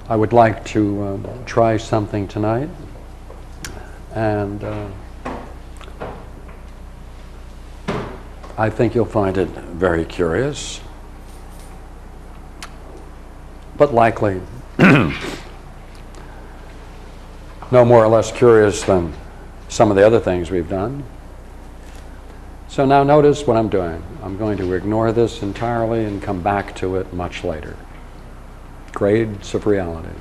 I would like to try something tonight, and I think you'll find it very curious, but likely no more or less curious than some of the other things we've done. So now notice what I'm doing. I'm going to ignore this entirely and come back to it much later. Grades of reality.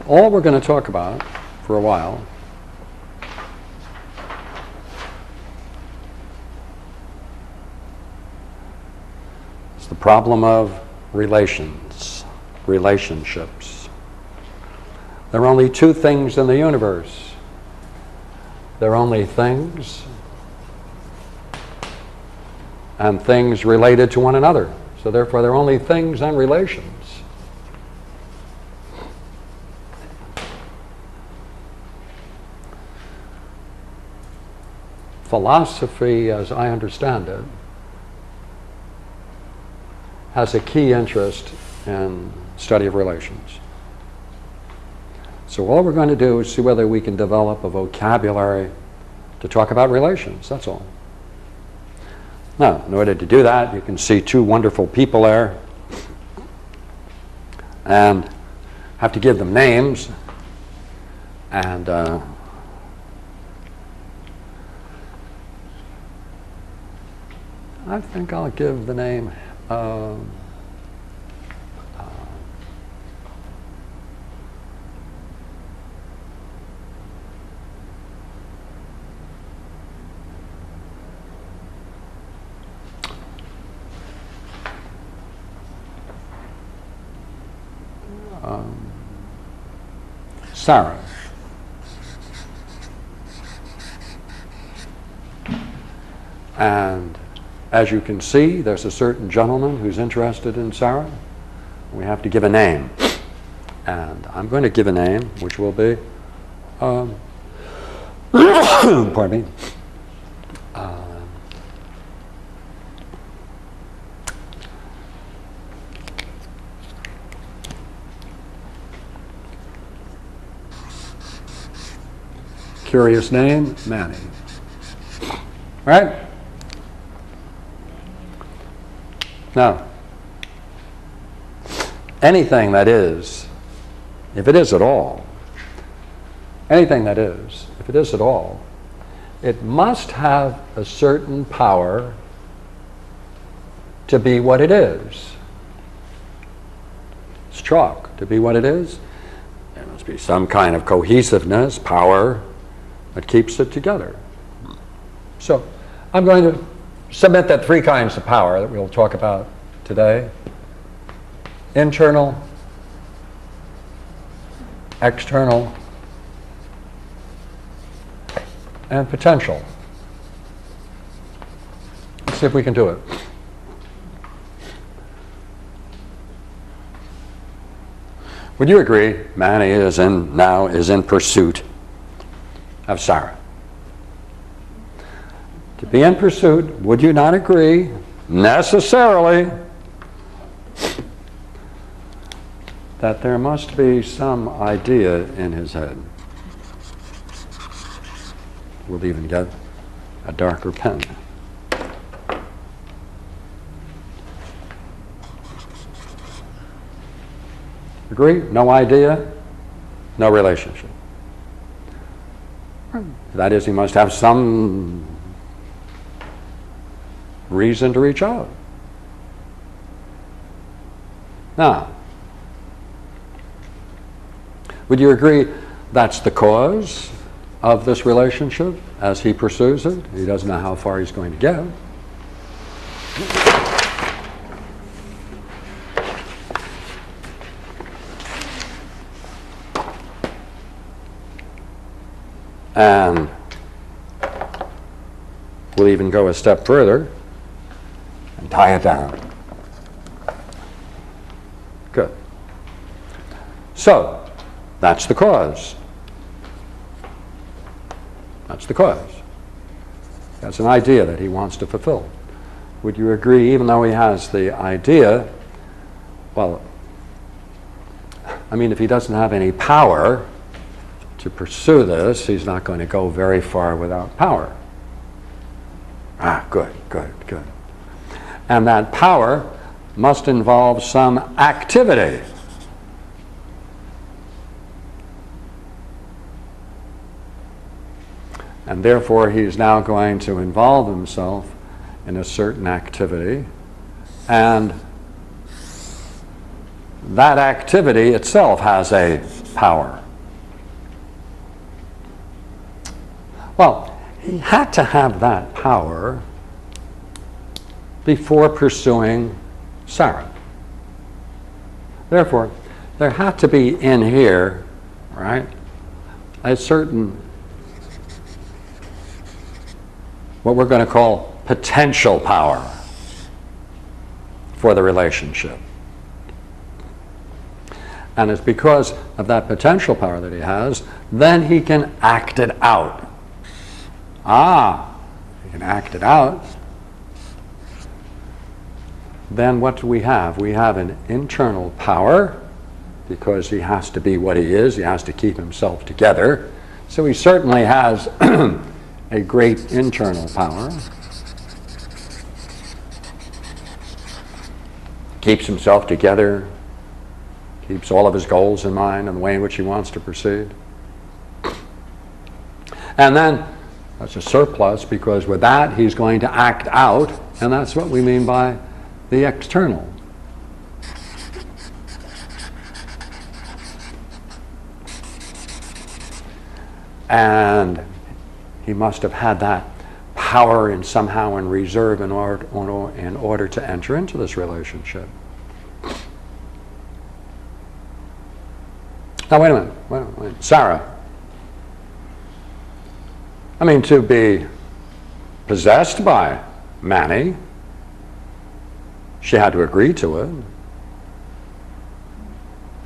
All we're going to talk about for a while is the problem of relations, relationships. There are only two things in the universe. There are only things and things related to one another. So therefore, there are only things and relations. Philosophy, as I understand it, has a key interest in study of relations. So all we're going to do is see whether we can develop a vocabulary to talk about relations, that's all. Now, in order to do that, you can see two wonderful people there, and have to give them names, and I think I'll give the name Sarah. And as you can see, there's a certain gentleman who's interested in Sarah. We have to give a name. And I'm going to give a name, which will be, pardon me, curious name, Manny. Right? Now, anything that is, if it is at all, anything that is, if it is at all, it must have a certain power to be what it is. It's chalk. To be what it is, there must be some kind of cohesiveness, power, that keeps it together. So I'm going to submit that three kinds of power that we'll talk about today: internal, external, and potential. Let's see if we can do it. Would you agree Manny is in pursuit of Sarah? To be in pursuit, would you not agree necessarily that there must be some idea in his head? We'll even get a darker pen. Agree? No idea, no relationship. That is, he must have some reason to reach out. Now, would you agree that's the cause of this relationship as he pursues it? He doesn't know how far he's going to get. And we'll even go a step further and tie it down. Good. So, that's the cause. That's the cause. That's an idea that he wants to fulfill. Would you agree, even though he has the idea, well, I mean, if he doesn't have any power to pursue this, he's not going to go very far without power. Ah, good. And that power must involve some activity. And therefore, he's now going to involve himself in a certain activity, and that activity itself has a power. Well, he had to have that power before pursuing Sarah. Therefore, there had to be in here, right, a certain, what we're going to call potential power for the relationship. And it's because of that potential power that he has, then he can act it out. He can act it out. Then what do we have? We have an internal power, because he has to be what he is. He has to keep himself together. So he certainly has a great internal power. Keeps himself together, keeps all of his goals in mind and the way in which he wants to proceed. And then that's a surplus, because with that he's going to act out, and that's what we mean by the external. And he must have had that power and somehow in reserve in order to enter into this relationship. Now wait a minute. Sarah. I mean, to be possessed by Manny, she had to agree to it.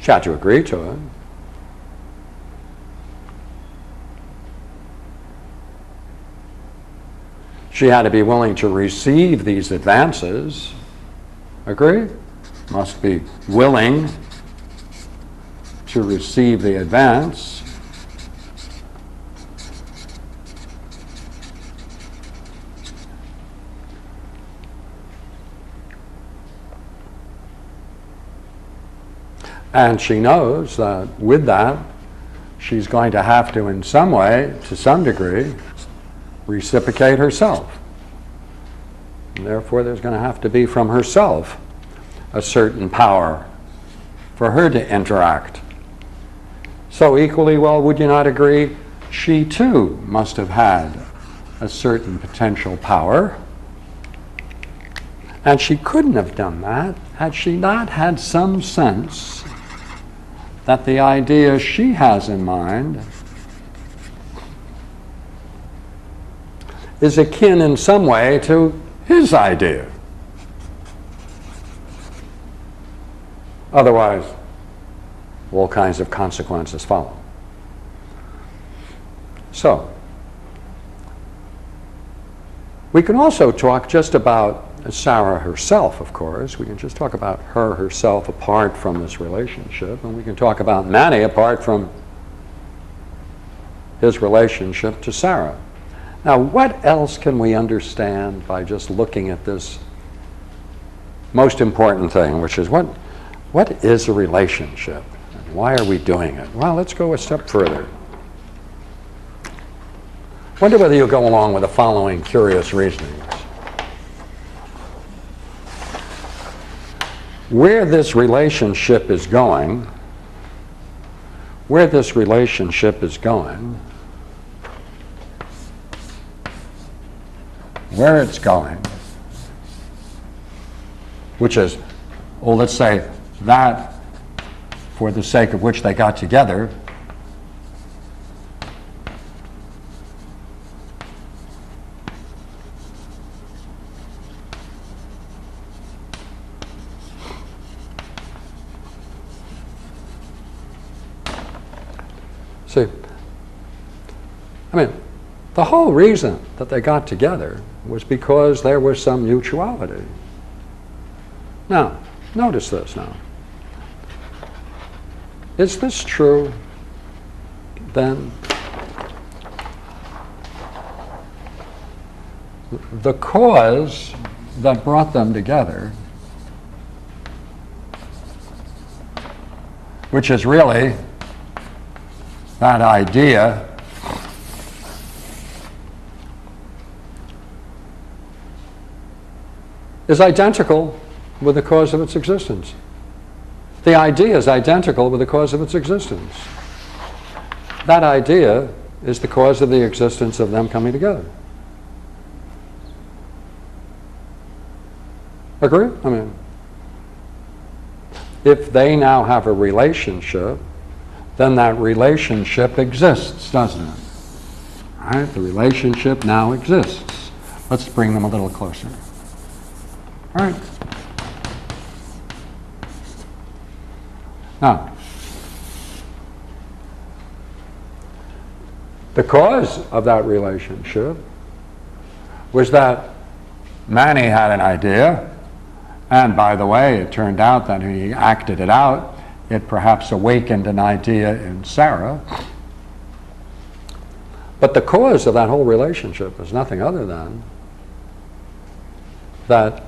She had to agree to it. She had to be willing to receive these advances. Agree? Must be willing to receive the advance. And she knows that with that, she's going to have to, in some way, to some degree, reciprocate herself. And therefore, there's going to have to be from herself a certain power for her to interact. So equally well, would you not agree, she too must have had a certain potential power. And she couldn't have done that had she not had some sense that the idea she has in mind is akin in some way to his idea. Otherwise, all kinds of consequences follow. So, we can also talk just about Sarah herself, of course. We can just talk about her herself apart from this relationship, and we can talk about Manny apart from his relationship to Sarah. Now, what else can we understand by just looking at this most important thing, which is what is a relationship? And why are we doing it? Well, let's go a step further. Wonder whether you'll go along with the following curious reasonings. Where this relationship is going, where it's going, which is, well, let's say that for the sake of which they got together, see, I mean, the whole reason that they got together was because there was some mutuality. Now, notice this now. Is this true then? The cause that brought them together, which is really that idea is identical with the cause of its existence. The idea is identical with the cause of its existence. That idea is the cause of the existence of them coming together. Agree? I mean, if they now have a relationship, then that relationship exists, doesn't it? All right? The relationship now exists. Let's bring them a little closer. All right. Now, the cause of that relationship was that Manny had an idea, and by the way, it turned out that he acted it out. It perhaps awakened an idea in Sarah. But the cause of that whole relationship is nothing other than that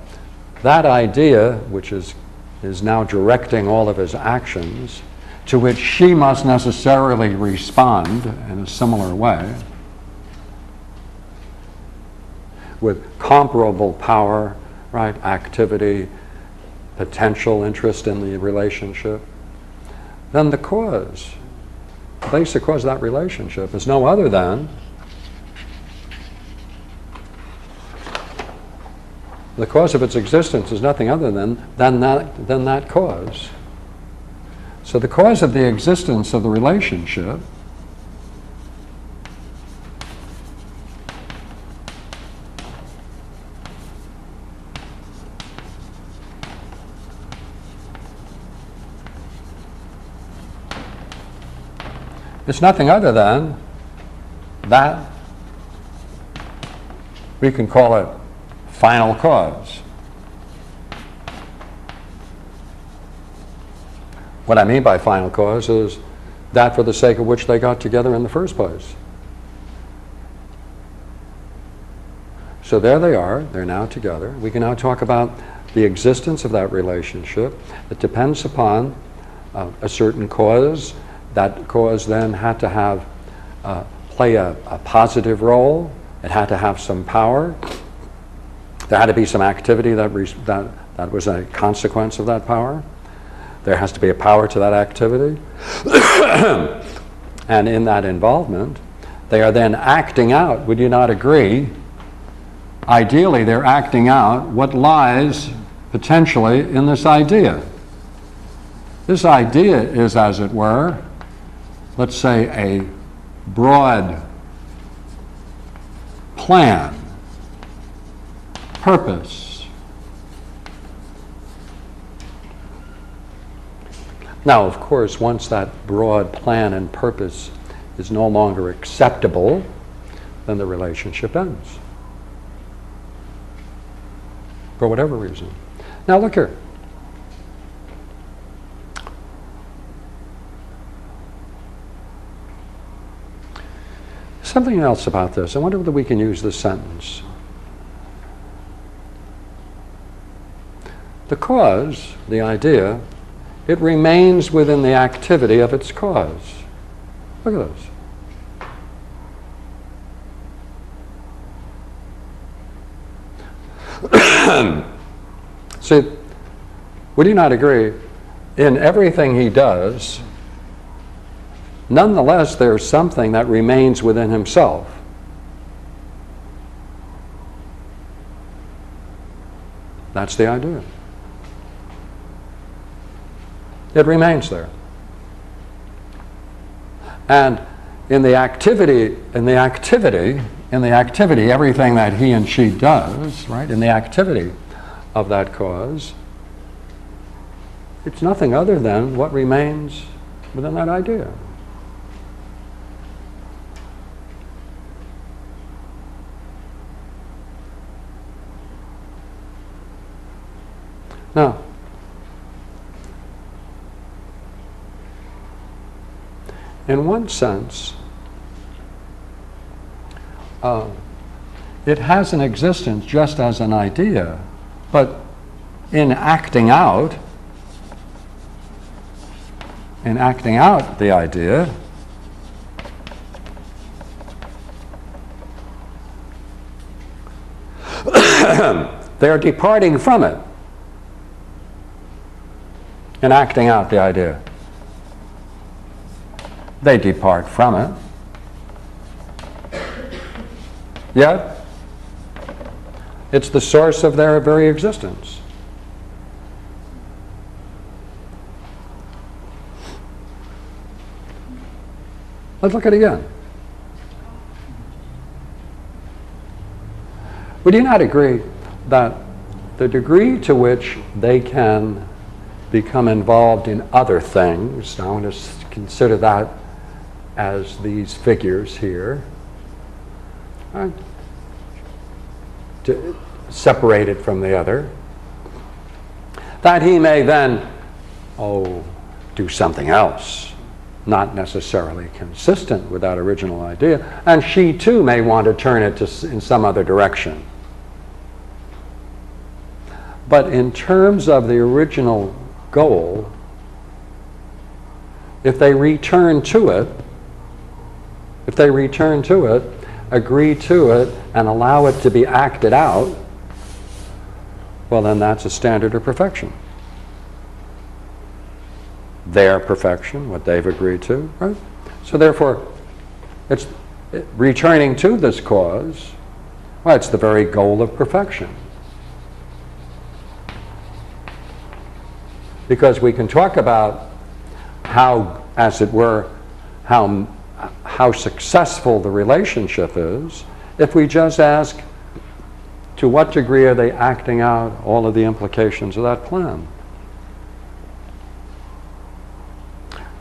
idea, which is now directing all of his actions, to which she must necessarily respond in a similar way, with comparable power, right, activity, potential interest in the relationship, then the cause, the basic cause of that relationship is no other than the cause of its existence is nothing other than that cause. So the cause of the existence of the relationship is nothing other than that, we can call it final cause. What I mean by final cause is that for the sake of which they got together in the first place. So there they are, they're now together. We can now talk about the existence of that relationship. It depends upon a certain cause. That cause then had to have play a positive role. It had to have some power. There had to be some activity that was a consequence of that power. There has to be a power to that activity. And in that involvement, they are then acting out, would you not agree? Ideally, they're acting out what lies potentially in this idea. This idea is, as it were, let's say a broad plan, purpose. Now, of course, once that broad plan and purpose is no longer acceptable, then the relationship ends. For whatever reason. Now look here. Something else about this. I wonder whether we can use this sentence. The cause, the idea, it remains within the activity of its cause. Look at this. See, would you not agree? In everything he does, nonetheless, there's something that remains within himself. That's the idea. It remains there. And in the activity, everything that he and she does, right, in the activity of that cause, it's nothing other than what remains within that idea. Now, in one sense, it has an existence just as an idea, but in acting out the idea, they're departing from it in acting out the idea. They depart from it. Yet, it's the source of their very existence. Let's look at it again. Would you not agree that the degree to which they can become involved in other things, now I want to consider that as these figures here, to separate it from the other, that he may then, do something else, not necessarily consistent with that original idea, and she too may want to turn it in some other direction. But in terms of the original goal, if they return to it, agree to it, and allow it to be acted out, well, then that's a standard of perfection. Their perfection, what they've agreed to, right? So therefore, it's returning to this cause, well, it's the very goal of perfection. Because we can talk about how, as it were, how successful the relationship is if we just ask, to what degree are they acting out all of the implications of that plan?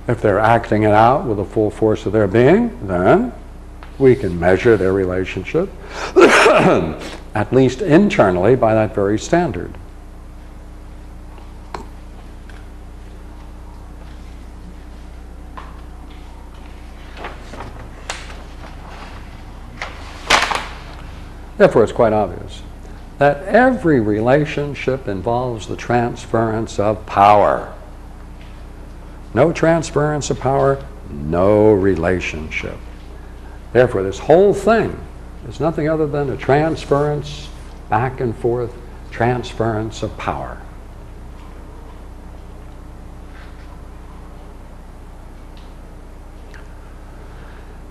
If they're acting it out with the full force of their being, then we can measure their relationship, at least internally, by that very standard. Therefore, it's quite obvious that every relationship involves the transference of power. No transference of power, no relationship. Therefore, this whole thing is nothing other than a transference, back and forth, transference of power.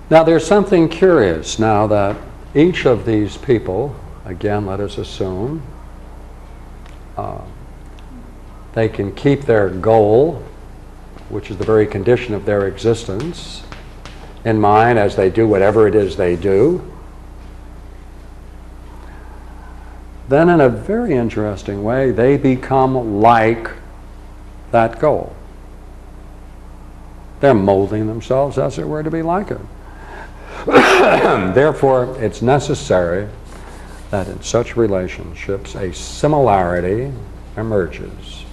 Now, there's something curious now that each of these people, again, let us assume, they can keep their goal, which is the very condition of their existence, in mind as they do whatever it is they do. Then in a very interesting way, they become like that goal. They're molding themselves, as it were, to be like it. Therefore, it's necessary that in such relationships a similarity emerges.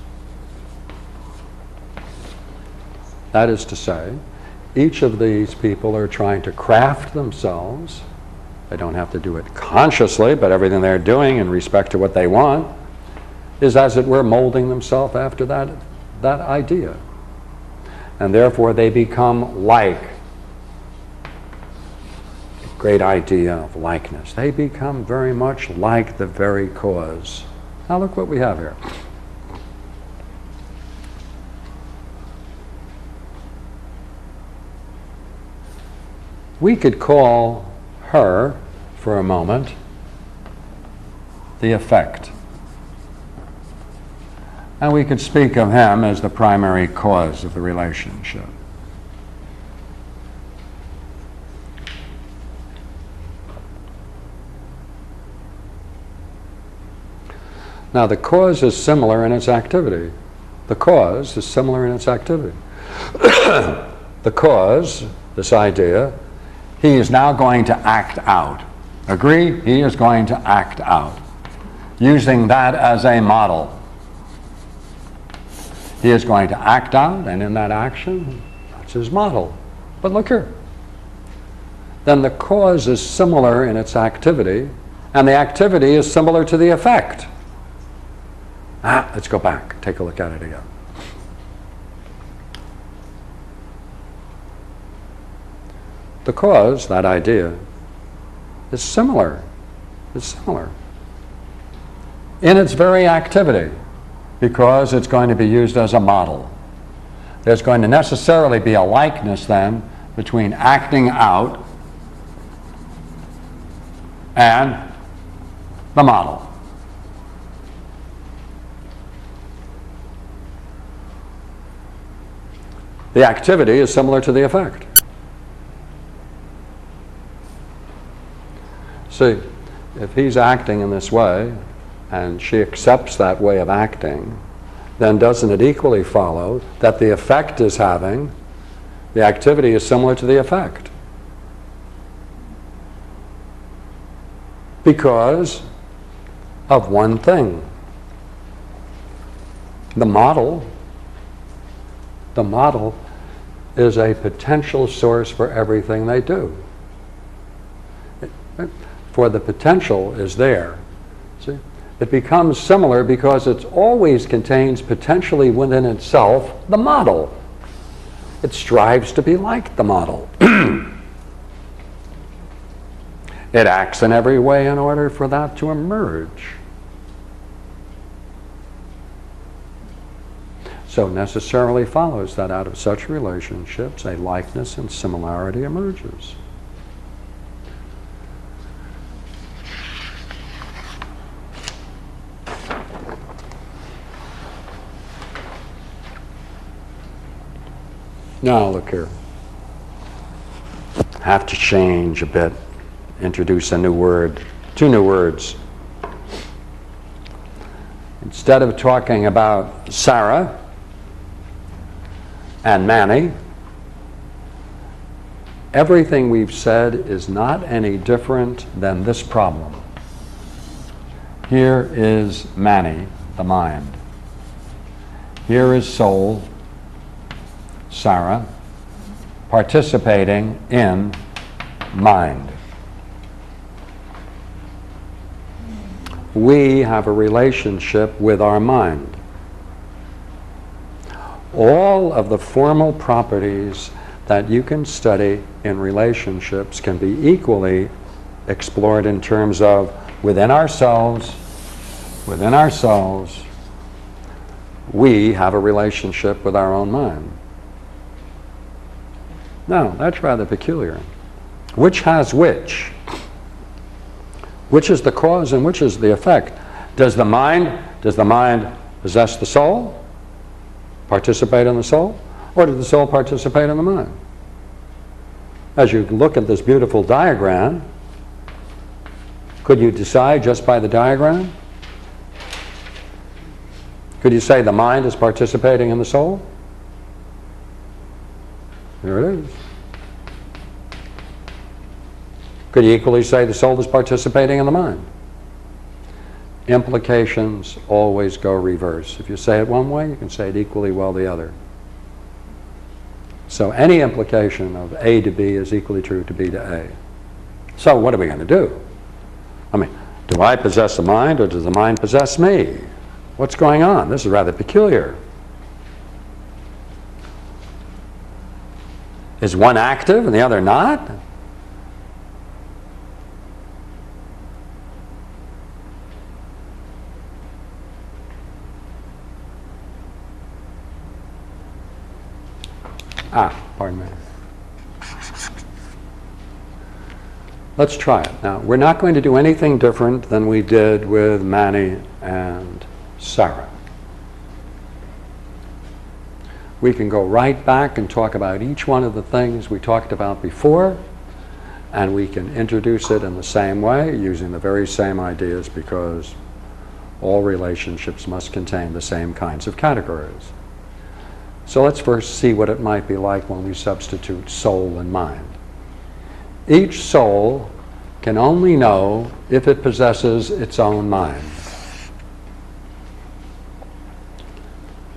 That is to say, each of these people are trying to craft themselves. They don't have to do it consciously, but everything they're doing in respect to what they want is, as it were, molding themselves after that idea. And therefore they become like great idea of likeness. They become very much like the very cause. Now look what we have here. We could call her, for a moment, the effect. And we could speak of him as the primary cause of the relationship. Now, the cause is similar in its activity. The cause is similar in its activity. The cause, this idea, he is now going to act out. Agree? He is going to act out, using that as a model. He is going to act out, and in that action, that's his model. But look here. Then the cause is similar in its activity, and the activity is similar to the effect. Let's go back, take a look at it again. The cause, that idea, is similar. It's similar in its very activity, because it's going to be used as a model. There's going to necessarily be a likeness then between acting out and the model. The activity is similar to the effect. See, if he's acting in this way, and she accepts that way of acting, then doesn't it equally follow that the effect is having, the activity is similar to the effect? Because of one thing. The model is a potential source for everything they do. For the potential is there. See? It becomes similar because it always contains potentially within itself the model. It strives to be like the model. It acts in every way in order for that to emerge. So necessarily follows that out of such relationships, a likeness and similarity emerges. Now look here. Have to change a bit. Introduce a new word. 2 new words. Instead of talking about Sarah and Manny, everything we've said is not any different than this problem. Here is Manny, the mind. Here is soul, Sarah, participating in mind. We have a relationship with our mind. All of the formal properties that you can study in relationships can be equally explored in terms of within ourselves, we have a relationship with our own mind. Now, that's rather peculiar. Which has which? Which is the cause and which is the effect? Does the mind possess the soul? Participate in the soul? Or does the soul participate in the mind? As you look at this beautiful diagram, could you decide just by the diagram? Could you say the mind is participating in the soul? There it is. Could you equally say the soul is participating in the mind? Implications always go reverse. If you say it one way, you can say it equally well the other. So any implication of A to B is equally true to B to A. So what are we going to do? I mean, do I possess the mind or does the mind possess me? What's going on? This is rather peculiar. Is one active and the other not? Pardon me. Let's try it. Now, we're not going to do anything different than we did with Manny and Sarah. We can go right back and talk about each one of the things we talked about before, and we can introduce it in the same way, using the very same ideas, because all relationships must contain the same kinds of categories. So let's first see what it might be like when we substitute soul and mind. Each soul can only know if it possesses its own mind.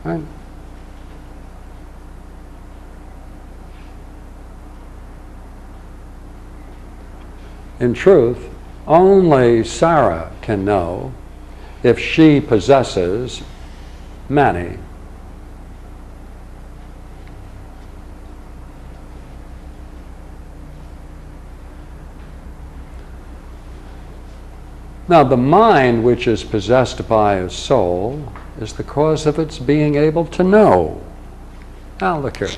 Right? in truth, only Sarah can know if she possesses Mani. Now, the mind which is possessed by a soul is the cause of its being able to know. Now, look here.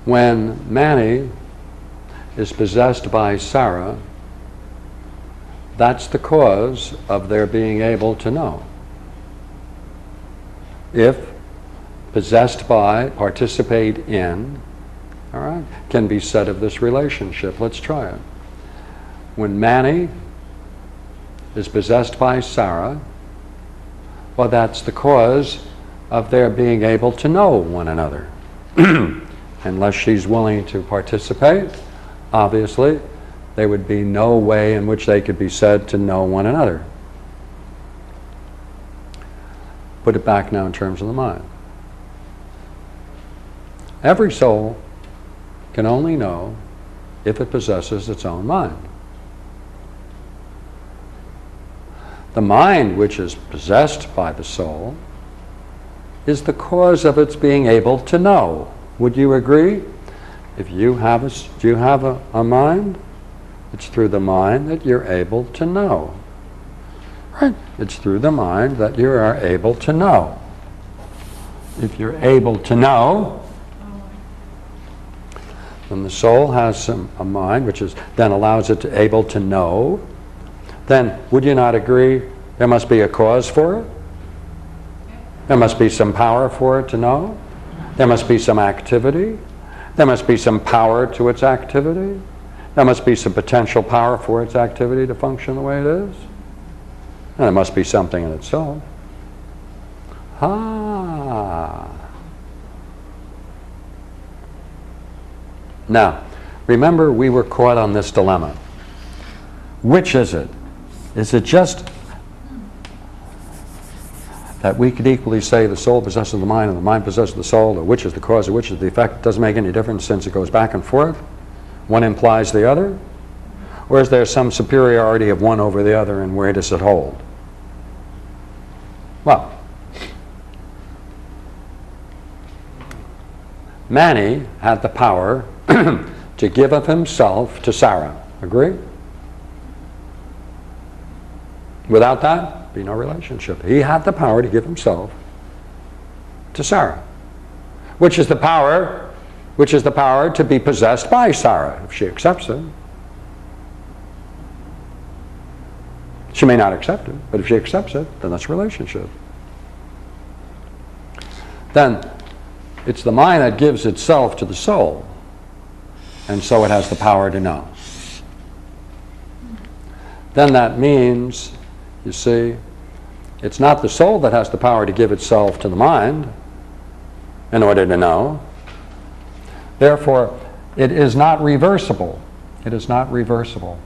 When Mani is possessed by Sarah, that's the cause of their being able to know. If possessed by, participate in, all right, can be said of this relationship. Let's try it. When Mani is possessed by Sarah, well, that's the cause of their being able to know one another. Unless she's willing to participate, obviously, there would be no way in which they could be said to know one another. Put it back now in terms of the mind. Every soul can only know if it possesses its own mind. The mind which is possessed by the soul is the cause of its being able to know. Would you agree? If you have a mind, it's through the mind that you're able to know. Right? It's through the mind that you are able to know. If you're able to know, then the soul has a mind which is then allows it to able to know. Then would you not agree there must be a cause for it? There must be some power for it to know. There must be some activity. There must be some power to its activity. There must be some potential power for its activity to function the way it is. And there must be something in itself. Now, remember we were caught on this dilemma. Which is it? Is it just that we could equally say the soul possesses the mind and the mind possesses the soul, or which is the cause or which is the effect? It doesn't make any difference since it goes back and forth. One implies the other. Or is there some superiority of one over the other, and where does it hold? Well, Mani had the power to give of himself to Sarah. Agree? Without that, be no relationship. He had the power to give himself to Sarah, which is the power to be possessed by Sarah if she accepts it. She may not accept it, but if she accepts it, then that's a relationship. Then it's the mind that gives itself to the soul, and so it has the power to know. Then that means, you see, it's not the soul that has the power to give itself to the mind in order to know. Therefore, it is not reversible. It is not reversible.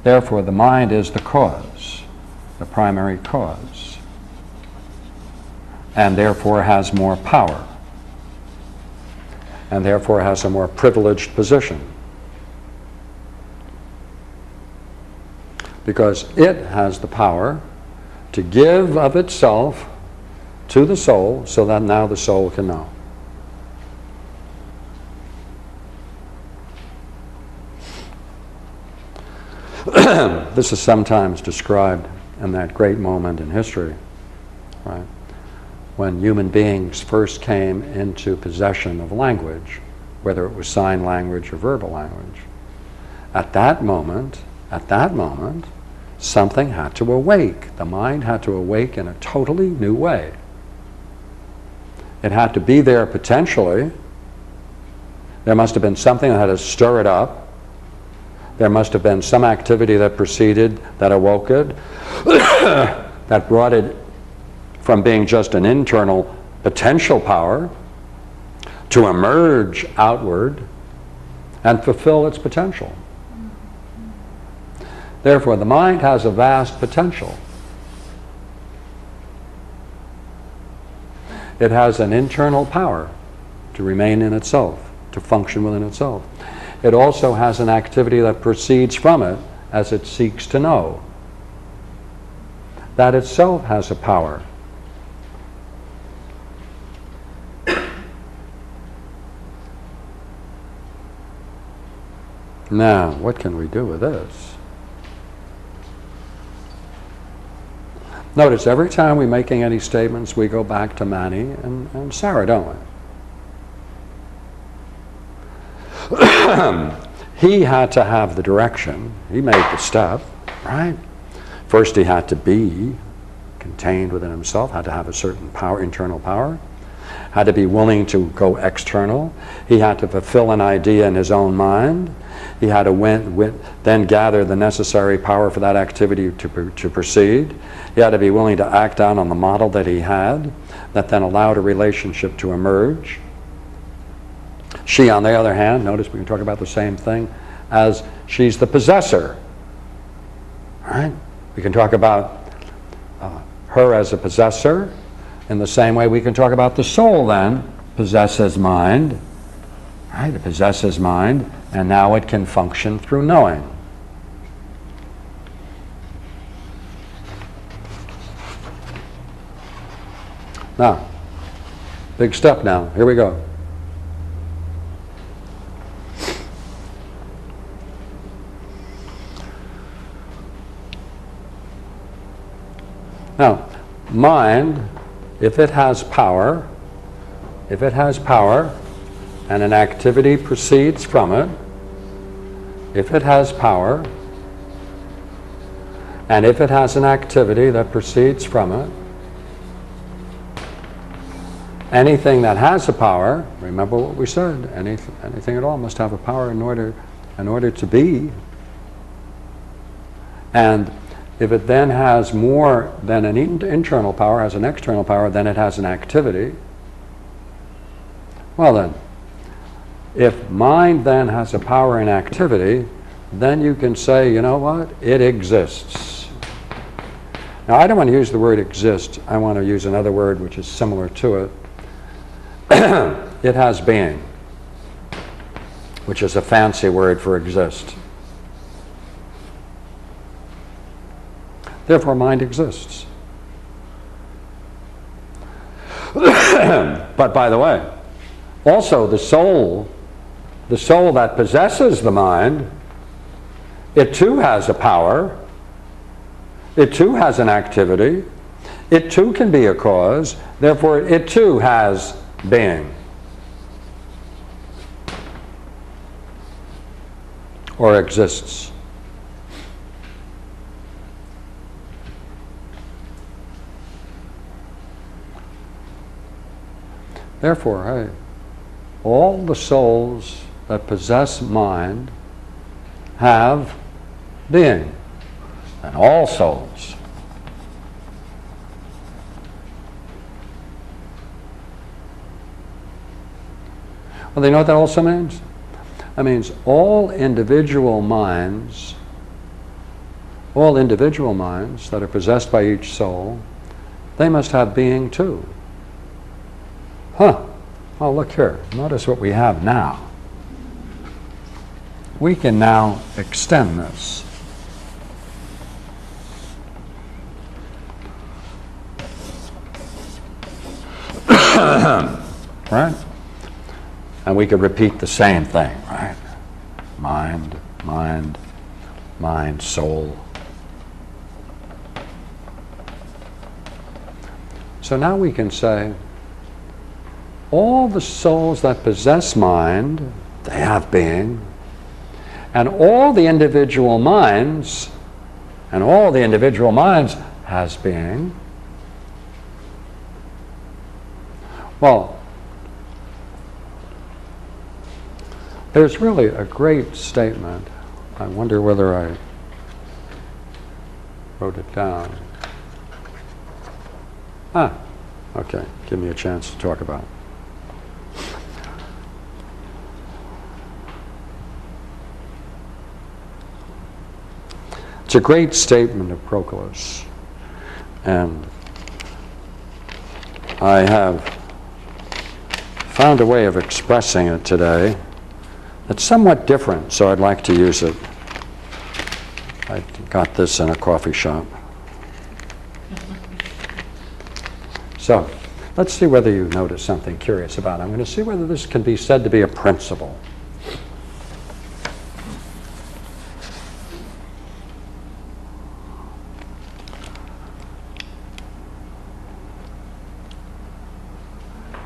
Therefore, the mind is the cause, the primary cause, and therefore has more power, and therefore has a more privileged position. Because it has the power to give of itself to the soul so that now the soul can know. This is sometimes described in that great moment in history, right? When human beings first came into possession of language, whether it was sign language or verbal language. At that moment, something had to awake. The mind had to awake in a totally new way. It had to be there potentially. There must have been something that had to stir it up. There must have been some activity that preceded, that awoke it, that brought it from being just an internal potential power to emerge outward and fulfill its potential. Therefore, the mind has a vast potential. It has an internal power to remain in itself, to function within itself. It also has an activity that proceeds from it as it seeks to know. That itself has a power. Now, what can we do with this? Notice every time we're making any statements, we go back to Manny and Sarah, don't we? He had to have the direction. He made the step, right? First he had to be contained within himself, had to have a certain power, internal power, had to be willing to go external. He had to fulfill an idea in his own mind. He had to then gather the necessary power for that activity to proceed. He had to be willing to act out on the model that he had, that then allowed a relationship to emerge. She, on the other hand, notice we can talk about the same thing as she's the possessor. Right? We can talk about her as a possessor. In the same way we can talk about the soul then, possesses mind. Right? It possesses mind, and now it can function through knowing. Now, big step now. Here we go. Now, mind, if it has power, and an activity proceeds from it, if it has power, and if it has an activity that proceeds from it, anything that has a power, remember what we said, anything at all must have a power in order to be. And if it then has more than an internal power, has an external power, then it has an activity. Well then, if mind then has a power and activity, then you can say, you know what? It exists. Now, I don't want to use the word exist. I want to use another word which is similar to it. It has being, which is a fancy word for exist. Therefore, mind exists. But by the way, also the soul that possesses the mind, it too has a power, it too has an activity, it too can be a cause, therefore it too has being. Or exists. Therefore, hey, all the souls that possess mind have being, and all souls. Well, you know what that also means? That means all individual minds that are possessed by each soul, they must have being too. Huh. Well, look here. Notice what we have now. We can now extend this. Right? And we could repeat the same thing, right? Mind, mind, mind, soul. So now we can say, all the souls that possess mind, they have being, and all the individual minds has being. Well, there's really a great statement. I wonder whether I wrote it down. Okay, give me a chance to talk about it. It's a great statement of Proclus. And I have found a way of expressing it today that's somewhat different, so I'd like to use it. I got this in a coffee shop. So, let's see whether you notice something curious about it. I'm going to see whether this can be said to be a principle.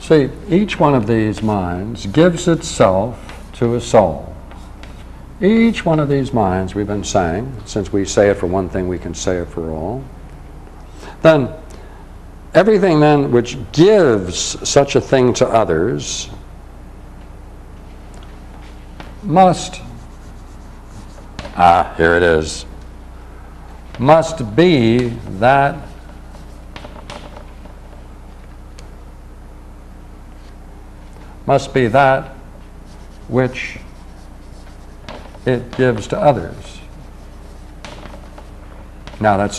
See, each one of these minds gives itself to a soul. Each one of these minds, we've been saying, since we say it for one thing, we can say it for all. Then, everything then which gives such a thing to others must, here it is, must be that which it gives to others. Now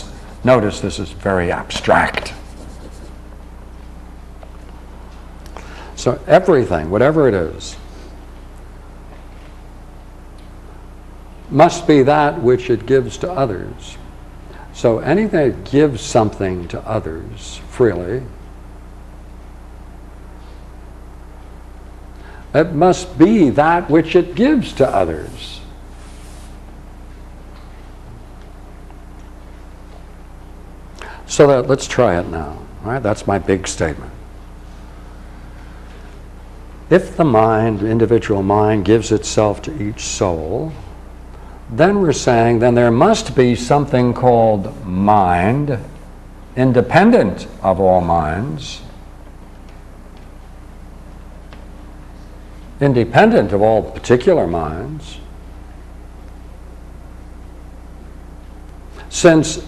notice this is very abstract. So everything, whatever it is, must be that which it gives to others. So anything that gives something to others freely, it must be that which it gives to others. So let's try it now. All right, that's my big statement. If the mind, individual mind, gives itself to each soul, then we're saying then there must be something called mind, independent of all minds, independent of all particular minds, since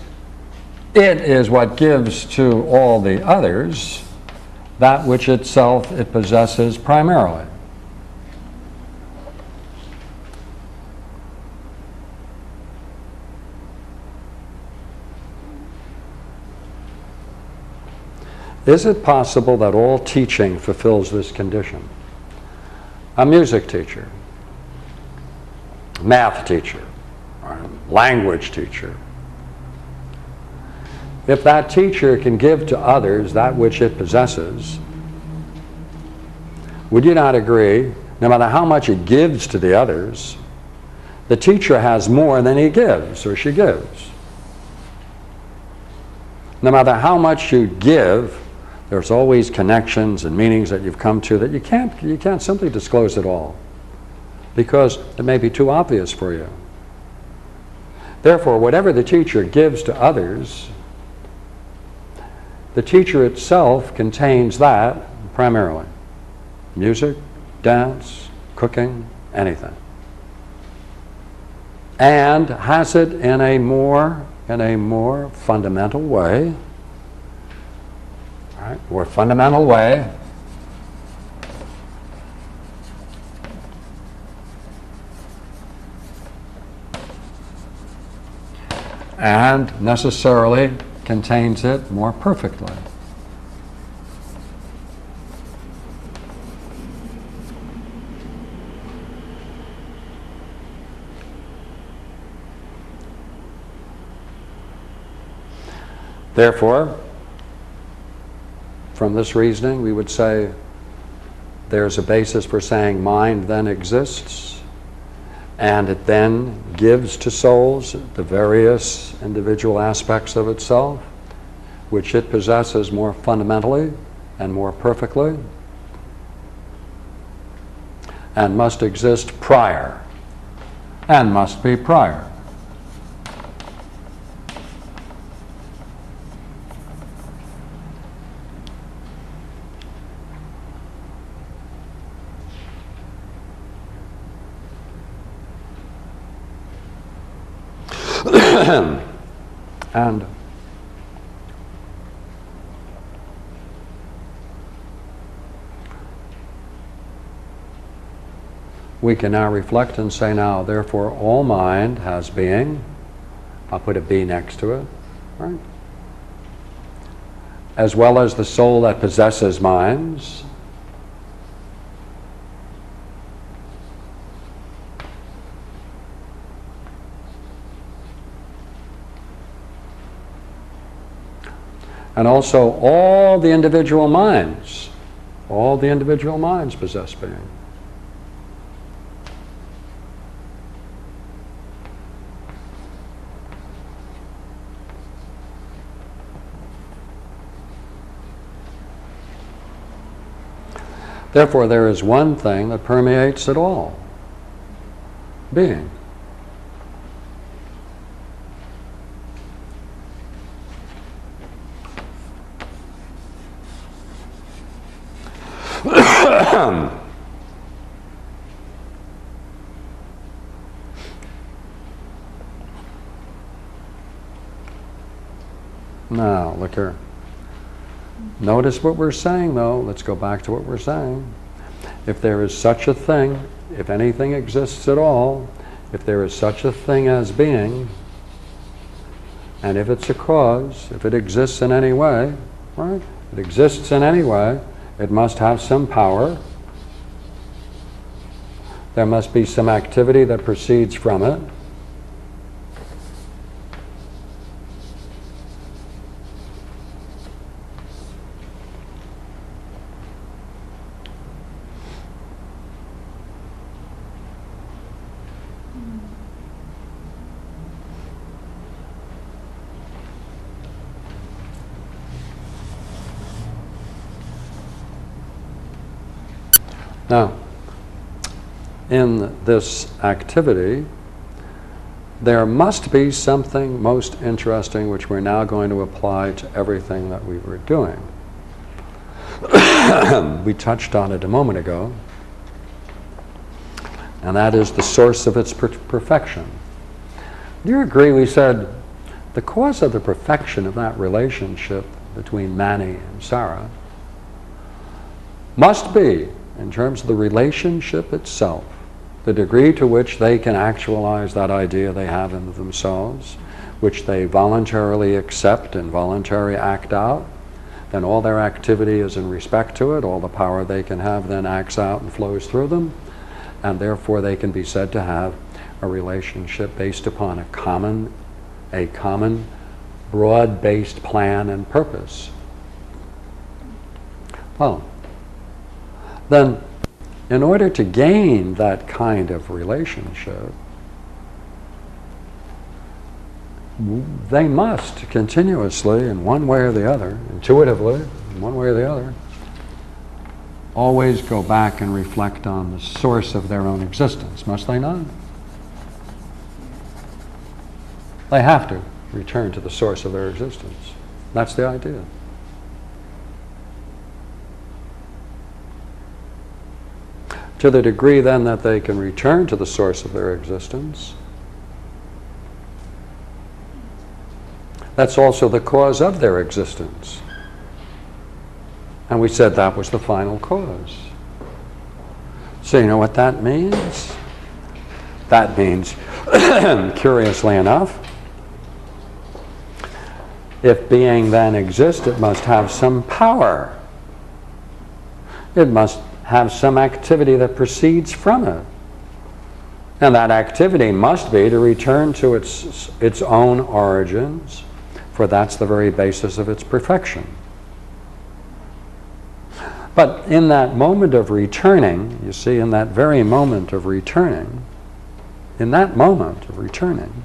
it is what gives to all the others that which itself it possesses primarily. Is it possible that all teaching fulfills this condition? A music teacher, math teacher, or language teacher, if that teacher can give to others that which it possesses, would you not agree, no matter how much it gives to the others, the teacher has more than he gives or she gives? No matter how much you give, there's always connections and meanings that you've come to that you can't simply disclose it all, because it may be too obvious for you. Therefore, whatever the teacher gives to others, the teacher itself contains that primarily. Music, dance, cooking, anything. And has it in a more fundamental way, all right, more fundamental way, and necessarily contains it more perfectly. Therefore, from this reasoning, we would say there's a basis for saying mind then exists, and it then gives to souls the various individual aspects of itself, which it possesses more fundamentally and more perfectly, and must exist prior, and must be prior. And we can now reflect and say, now, therefore, all mind has being, I'll put a B next to it, right? As well as the soul that possesses minds. And also all the individual minds. All the individual minds possess being. Therefore, there is one thing that permeates it all: being. Now, look here. Notice what we're saying, though. Let's go back to what we're saying. If there is such a thing, if anything exists at all, if there is such a thing as being, and if it's a cause, if it exists in any way, right? If it exists in any way, it must have some power. There must be some activity that proceeds from it. Now, in this activity, there must be something most interesting which we're now going to apply to everything that we were doing. We touched on it a moment ago, and that is the source of its perfection. Do you agree we said the cause of the perfection of that relationship between Mani and Sarah must be, in terms of the relationship itself, the degree to which they can actualize that idea they have in themselves, which they voluntarily accept and voluntarily act out, then all their activity is in respect to it, all the power they can have then acts out and flows through them, and therefore they can be said to have a relationship based upon a common broad-based plan and purpose. Well, then, in order to gain that kind of relationship, they must continuously, in one way or the other, intuitively, in one way or the other, always go back and reflect on the source of their own existence, must they not? They have to return to the source of their existence. That's the idea. To the degree then that they can return to the source of their existence, that's also the cause of their existence. And we said that was the final cause. So you know what that means? That means, curiously enough, if being then exists, it must have some power. It must have some activity that proceeds from it. And that activity must be to return to its own origins, for that's the very basis of its perfection. But in that moment of returning, you see, in that very moment of returning, in that moment of returning,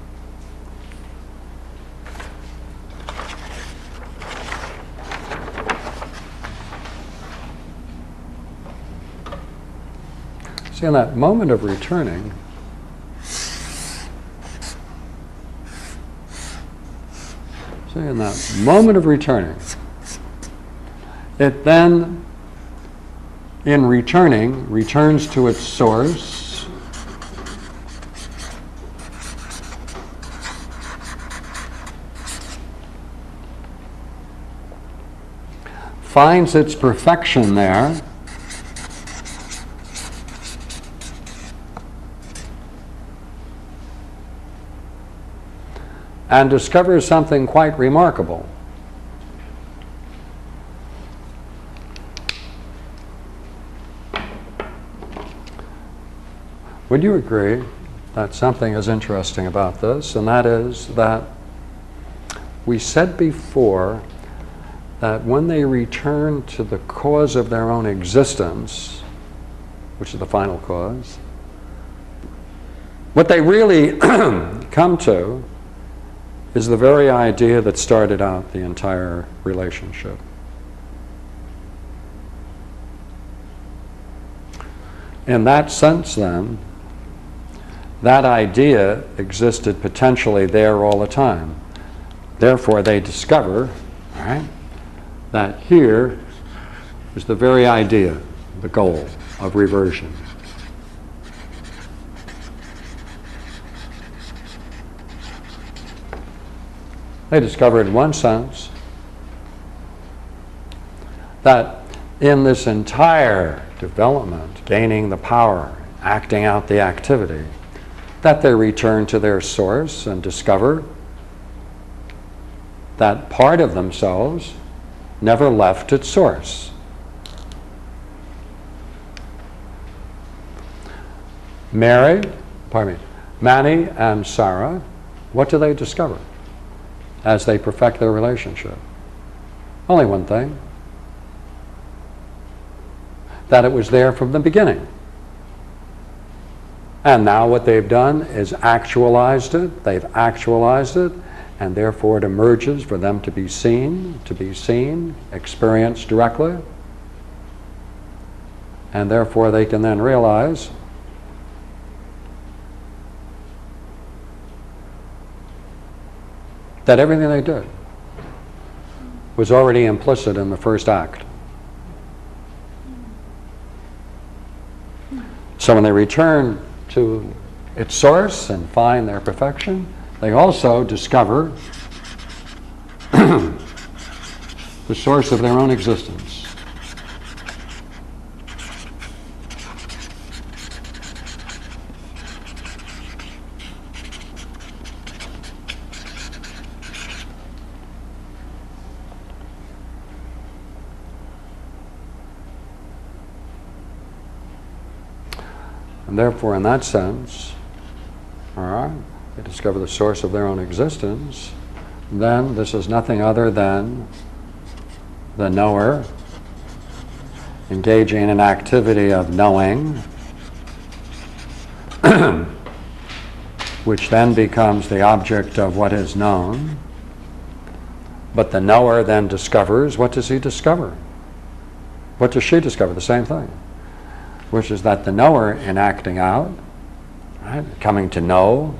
it then, in returning, returns to its source, finds its perfection there, and discovers something quite remarkable. Would you agree that something is interesting about this, and that is that we said before that when they return to the cause of their own existence, which is the final cause, what they really come to is the very idea that started out the entire relationship. In that sense, then, that idea existed potentially there all the time. Therefore, they discover, right, that here is the very idea, the goal of reversion. They discover in one sense that in this entire development, gaining the power, acting out the activity, that they return to their source and discover that part of themselves never left its source. Mani and Sarah, what do they discover as they perfect their relationship? Only one thing: that it was there from the beginning. And now what they've done is actualized it. They've actualized it, and therefore it emerges for them to be seen, experienced directly. And therefore they can then realize that everything they did was already implicit in the first act. So when they return to its source and find their perfection, they also discover the source of their own existence. And therefore, in that sense, all right, they discover the source of their own existence, then this is nothing other than the knower engaging in an activity of knowing, which then becomes the object of what is known. But the knower then discovers, what does he discover? What does she discover? The same thing, which is that the knower, in acting out, right, coming to know,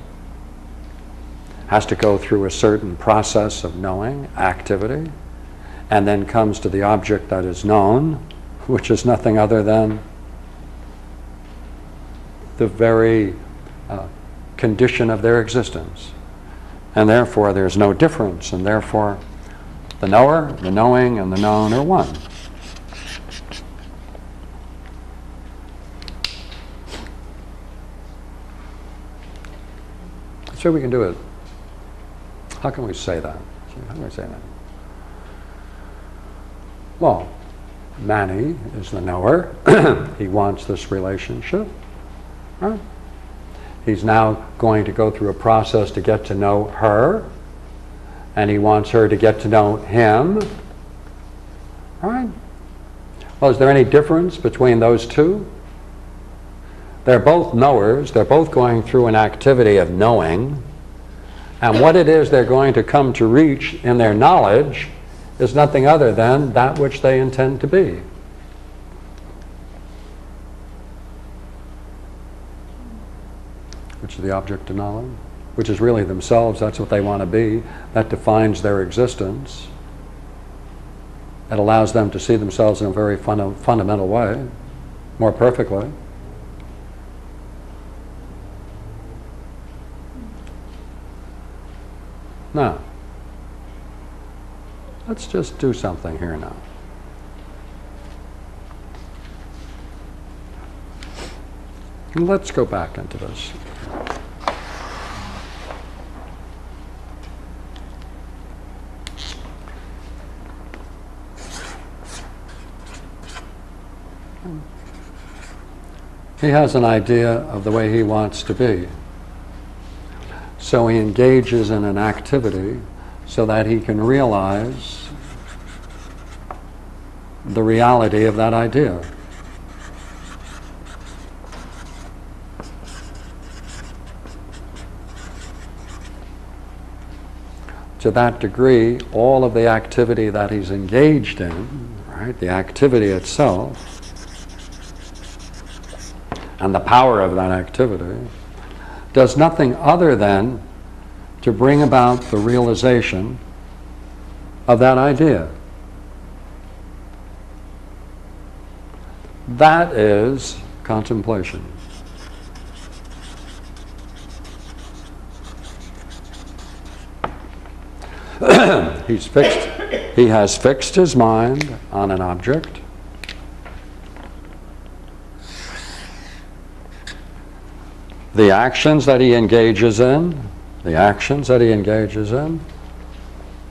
has to go through a certain process of knowing, activity, and then comes to the object that is known, which is nothing other than the very condition of their existence. And therefore there's no difference, and therefore the knower, the knowing, and the known are one. So we can do it. How can we say that? How can we say that? Well, Mani is the knower. He wants this relationship. Right? He's now going to go through a process to get to know her, and he wants her to get to know him. All right? Well, is there any difference between those two? They're both knowers. They're both going through an activity of knowing. And what it is they're going to come to reach in their knowledge is nothing other than that which they intend to be. Which is the object of knowledge, which is really themselves. That's what they want to be. That defines their existence. It allows them to see themselves in a very fundamental way, more perfectly. Now, let's just do something here now. Let's go back into this. He has an idea of the way he wants to be. So he engages in an activity so that he can realize the reality of that idea. To that degree, all of the activity that he's engaged in, right, the activity itself, and the power of that activity, does nothing other than to bring about the realization of that idea. That is contemplation. He has fixed his mind on an object. The actions that he engages in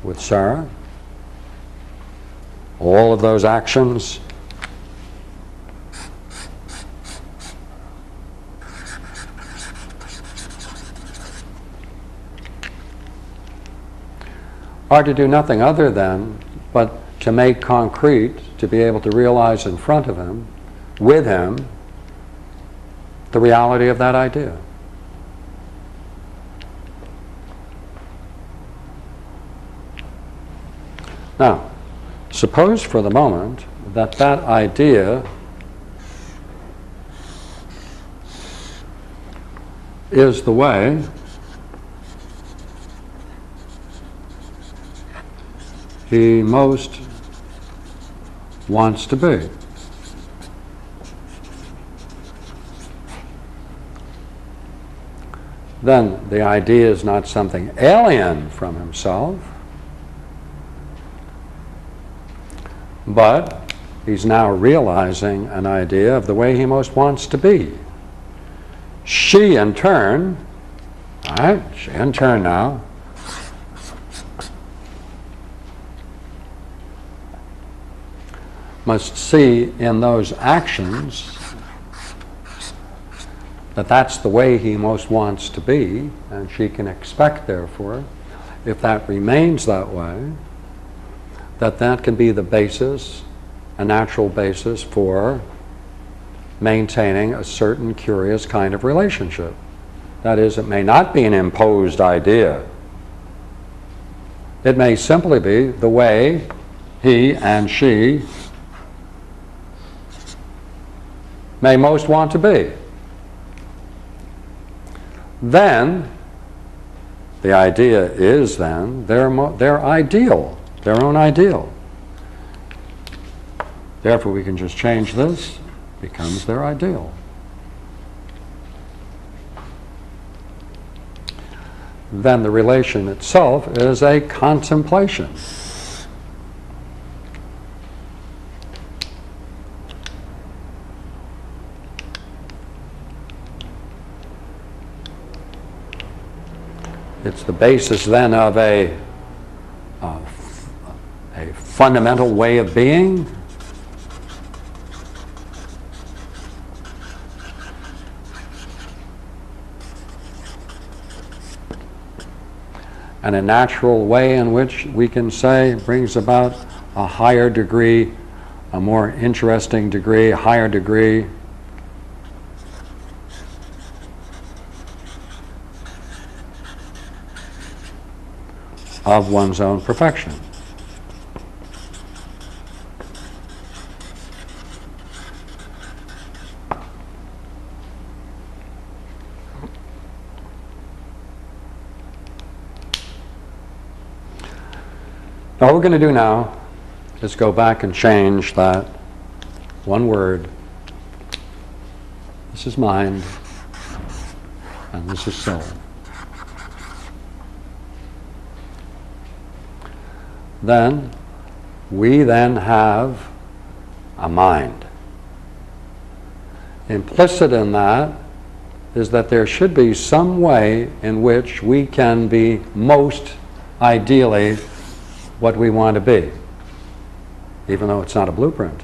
with Sarah, all of those actions are to do nothing other than but to make concrete, to be able to realize in front of him, with him, the reality of that idea. Now, suppose for the moment that that idea is the way he most wants to be. Then the idea is not something alien from himself, but he's now realizing an idea of the way he most wants to be. She in turn now must see in those actions that that's the way he most wants to be, and she can expect, therefore, if that remains that way, that that can be the basis, a natural basis for maintaining a certain curious kind of relationship. That is, it may not be an imposed idea. It may simply be the way he and she may most want to be. Then, the idea is then their ideal, their own ideal. Therefore, we can just change this, becomes their ideal. Then the relation itself is a contemplation. It's the basis then of a fundamental way of being. And a natural way in which we can say brings about a higher degree, a more interesting degree, a higher degree of one's own perfection. Now, what we're going to do now is go back and change that one word. This is mind, and this is soul. Then, we then have a mind. Implicit in that is that there should be some way in which we can be most ideally what we want to be, even though it's not a blueprint.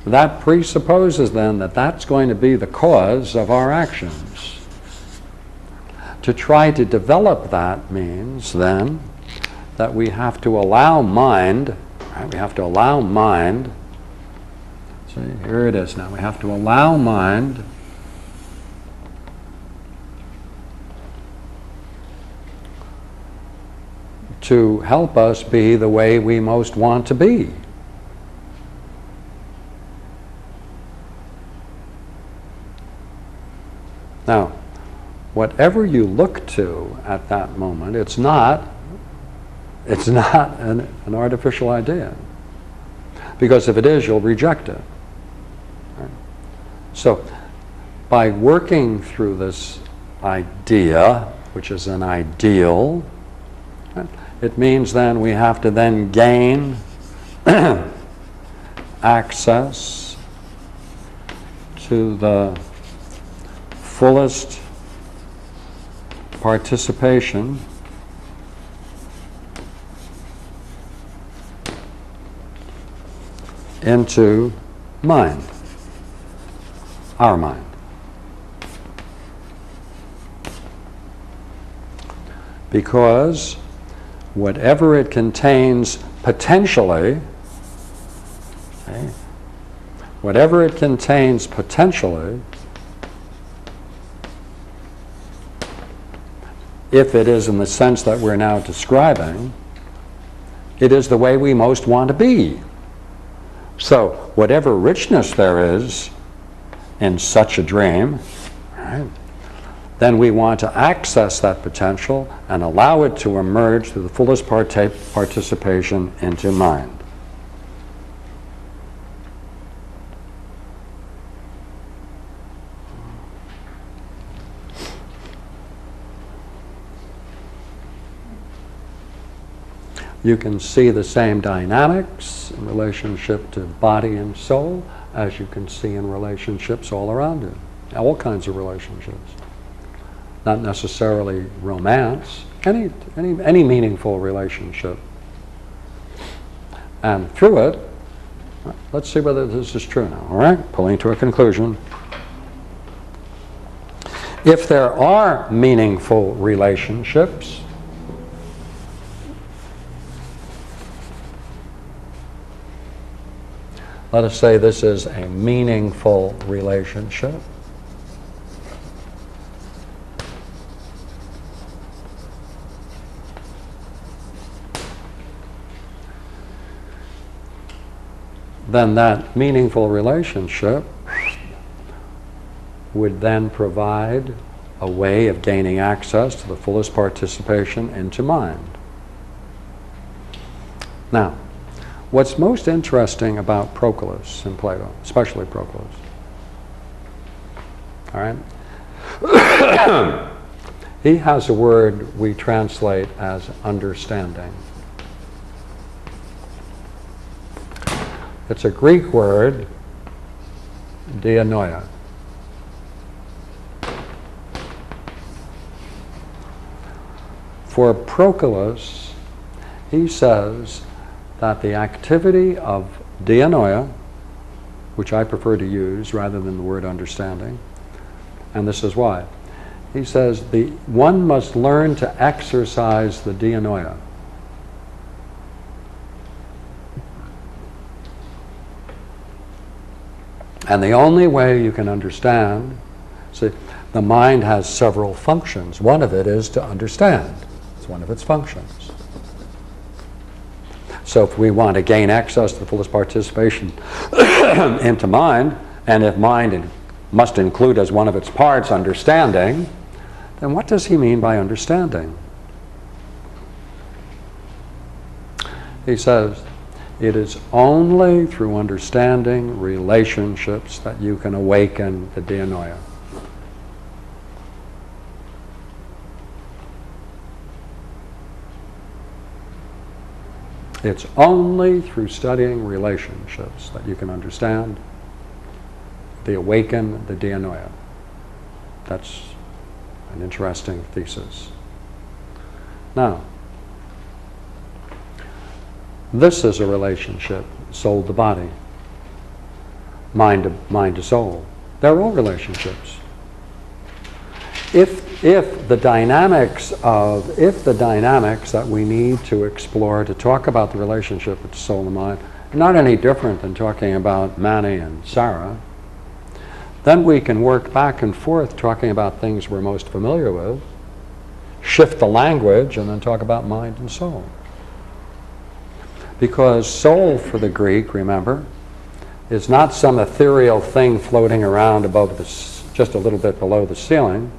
that presupposes then that that's going to be the cause of our actions. To try to develop that means then that we have to allow mind, right? We have to allow mind, see, here it is now, we have to allow mind to help us be the way we most want to be. Now, whatever you look to at that moment, it's not an artificial idea. Because if it is, you'll reject it. Right? So, by working through this idea, which is an ideal, right, it means then we have to then gain access to the fullest participation into mind, our mind. Because whatever it contains potentially, okay, whatever it contains potentially, if it is in the sense that we're now describing, it is the way we most want to be. So whatever richness there is in such a dream, right, then we want to access that potential and allow it to emerge through the fullest participation into mind. You can see the same dynamics in relationship to body and soul as you can see in relationships all around you. All kinds of relationships. Not necessarily romance, any meaningful relationship. And through it, let's see whether this is true now, all right? Pulling to a conclusion. If there are meaningful relationships, let us say this is a meaningful relationship. Then that meaningful relationship would then provide a way of gaining access to the fullest participation into mind. Now, what's most interesting about Proclus in Plato, especially Proclus, all right? He has a word we translate as understanding. It's a Greek word, dianoia. For Proclus, he says that the activity of dianoia, which I prefer to use rather than the word understanding, and this is why. He says one must learn to exercise the dianoia. And the only way you can understand, see, the mind has several functions. One of it is to understand. It's one of its functions. So if we want to gain access to the fullest participation into mind, and if mind must include as one of its parts understanding, then what does he mean by understanding? He says, it is only through understanding relationships that you can awaken the dianoia. It's only through studying relationships that you can understand awaken the dianoia. That's an interesting thesis. Now, this is a relationship, soul to body. mind to soul. They're all relationships. If the dynamics that we need to explore to talk about the relationship of soul and mind are not any different than talking about Mani and Sarah, then we can work back and forth talking about things we're most familiar with, shift the language, and then talk about mind and soul. Because soul for the Greek, remember, is not some ethereal thing floating around above just a little bit below the ceiling.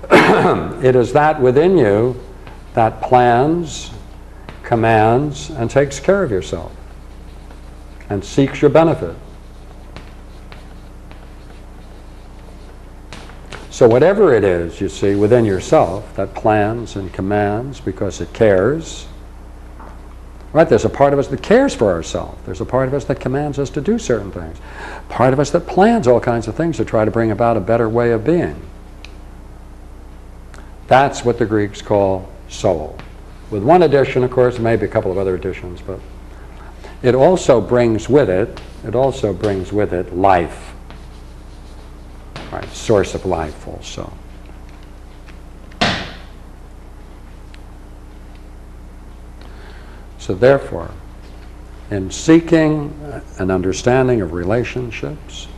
It is that within you that plans, commands, and takes care of yourself and seeks your benefit. So whatever it is, you see, within yourself that plans and commands because it cares, right? There's a part of us that cares for ourselves. There's a part of us that commands us to do certain things. Part of us that plans all kinds of things to try to bring about a better way of being. That's what the Greeks call soul. With one addition, of course, maybe a couple of other additions, but it also brings with it life. Right, source of life also. So therefore, in seeking an understanding of relationships,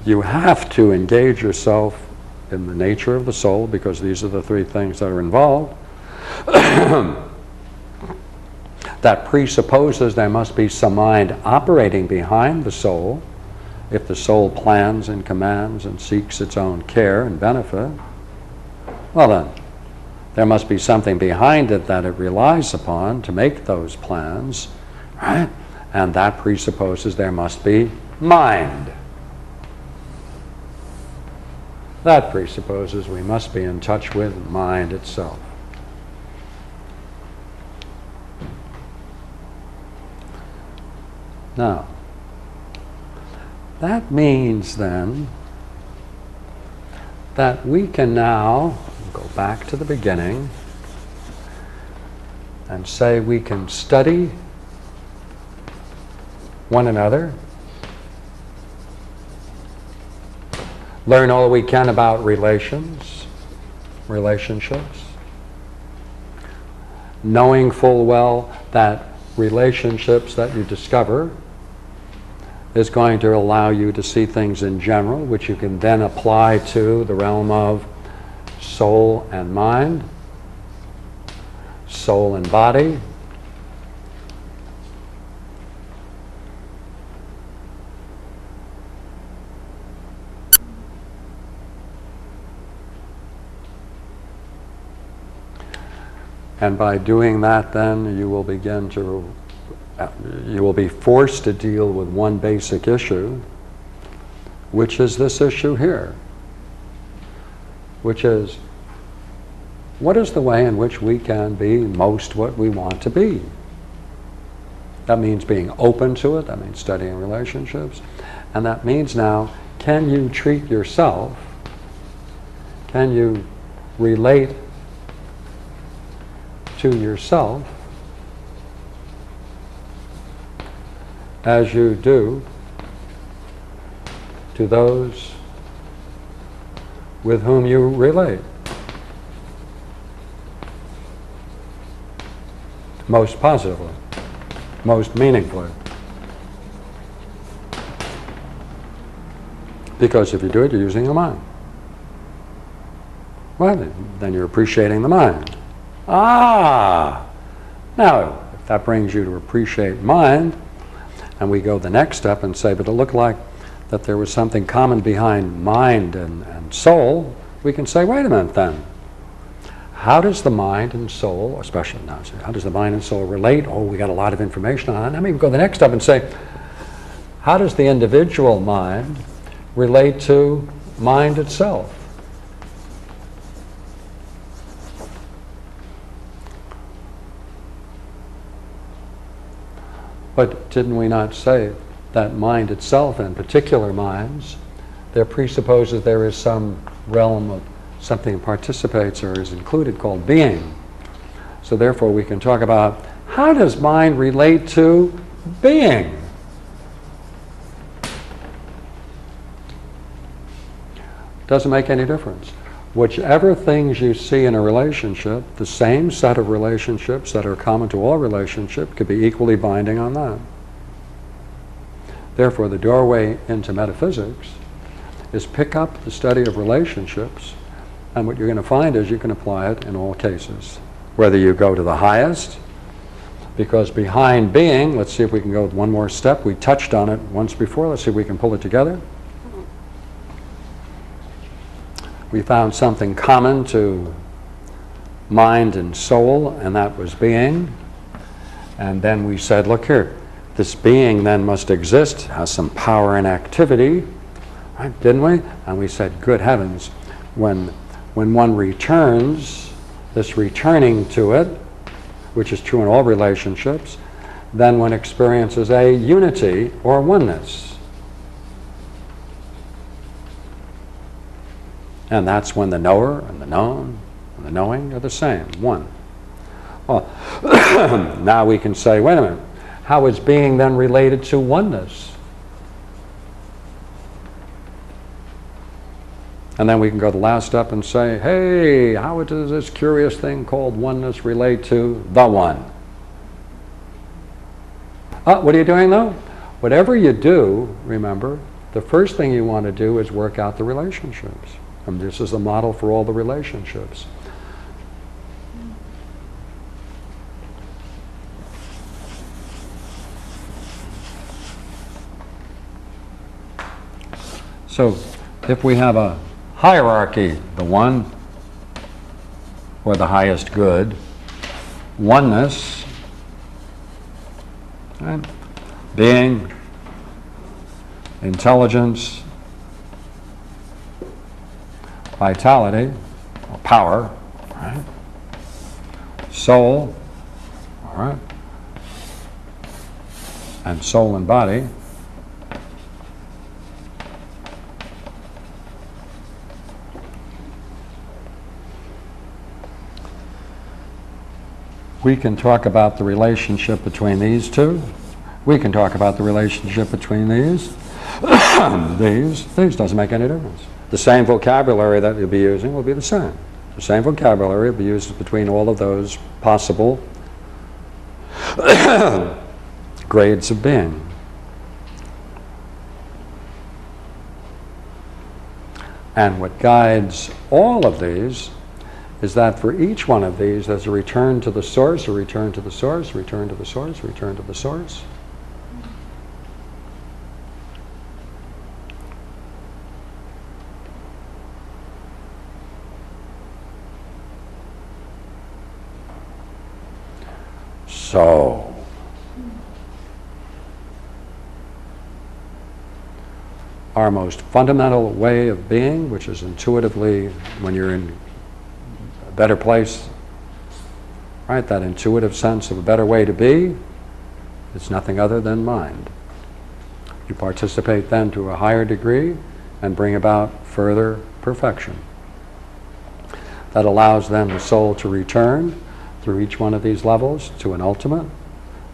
you have to engage yourself in the nature of the soul, because these are the three things that are involved. That presupposes there must be some mind operating behind the soul. If the soul plans and commands and seeks its own care and benefit, well then, there must be something behind it that it relies upon to make those plans, right? And that presupposes there must be mind. That presupposes we must be in touch with mind itself. Now, that means then that we can now go back to the beginning and say we can study one another, learn all we can about relationships, knowing full well that relationships that you discover is going to allow you to see things in general, which you can then apply to the realm of soul and mind, soul and body, and by doing that then you will begin to you will be forced to deal with one basic issue, which is this issue here, which is, what is the way in which we can be most what we want to be? That means being open to it, that means studying relationships, and that means now, can you treat yourself, can you relate to yourself as you do to those with whom you relate most positively, most meaningfully. Because if you do it, you're using your mind. Well, then you're appreciating the mind. Ah! Now, if that brings you to appreciate mind, and we go the next step and say, but it looked like that there was something common behind mind and soul, we can say, wait a minute then. How does the mind and soul, especially now, how does the mind and soul relate? Oh, we got a lot of information on it. I mean, we go the next step and say, how does the individual mind relate to mind itself? But didn't we not say that mind itself, and particular minds, there presupposes there is some realm of something that participates or is included called being. So therefore we can talk about, how does mind relate to being? Doesn't make any difference. Whichever things you see in a relationship, the same set of relationships that are common to all relationships could be equally binding on that. Therefore, the doorway into metaphysics is pick up the study of relationships, and what you're going to find is you can apply it in all cases. Whether you go to the highest, because behind being, let's see if we can go with one more step. We touched on it once before. Let's see if we can pull it together. We found something common to mind and soul, and that was being. And then we said, look here, this being then must exist, has some power and activity, right, didn't we? And we said, good heavens, when one returns, this returning to it, which is true in all relationships, then one experiences a unity or oneness. And that's when the knower and the known and the knowing are the same, one. Well, now we can say, wait a minute, how is being then related to oneness? And then we can go the last step and say, hey, how does this curious thing called oneness relate to the one? What are you doing though? Whatever you do, remember, the first thing you want to do is work out the relationships. And this is the model for all the relationships. So if we have a hierarchy, the one or the highest good, oneness, right? Being, intelligence, vitality, or power, right? Soul, all right? And soul and body. We can talk about the relationship between these two. We can talk about the relationship between these. These doesn't make any difference. The same vocabulary that you'll be using will be the same. The same vocabulary will be used between all of those possible grades of being. And what guides all of these is that for each one of these, there's a return to the source, a return to the source, return to the source, return to the source. So, our most fundamental way of being, which is intuitively, when you're in a better place, right, that intuitive sense of a better way to be, is nothing other than mind. You participate then to a higher degree and bring about further perfection. That allows then the soul to return through each one of these levels to an ultimate,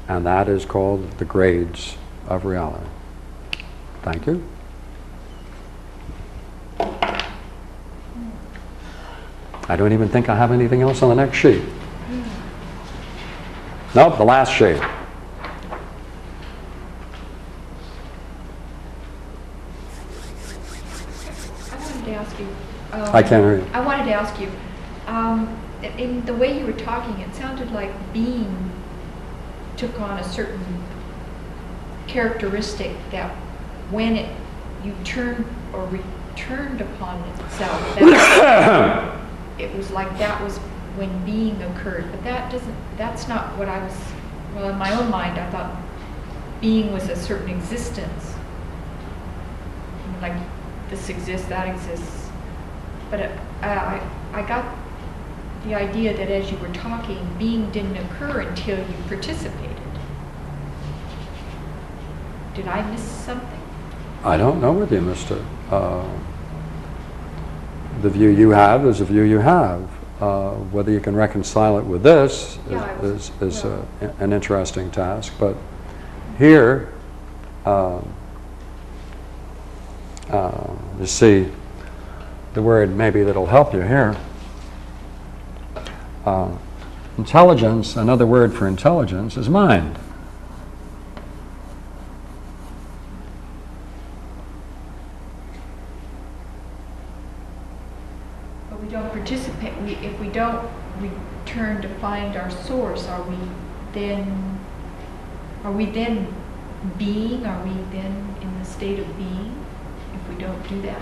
and that is called the grades of reality. Thank you. I don't even think I have anything else on the next sheet. Nope, the last sheet. I wanted to ask you. I can't hear you. I wanted to ask you, in the way you were talking, it sounded like being took on a certain characteristic that when you turned or returned upon itself, that it was like that was when being occurred. But that's not what I was, well, in my own mind, I thought being was a certain existence. Like this exists, that exists. But I got the idea that as you were talking, being didn't occur until you participated. Did I miss something? I don't know whether you missed it. The view you have is a view you have. Whether you can reconcile it with this is an interesting task. But here, you see, the word maybe that'll help you here. Intelligence, another word for intelligence is mind. But we don't participate. If we don't return to find our source, are we then being? Are we then in the state of being if we don't do that?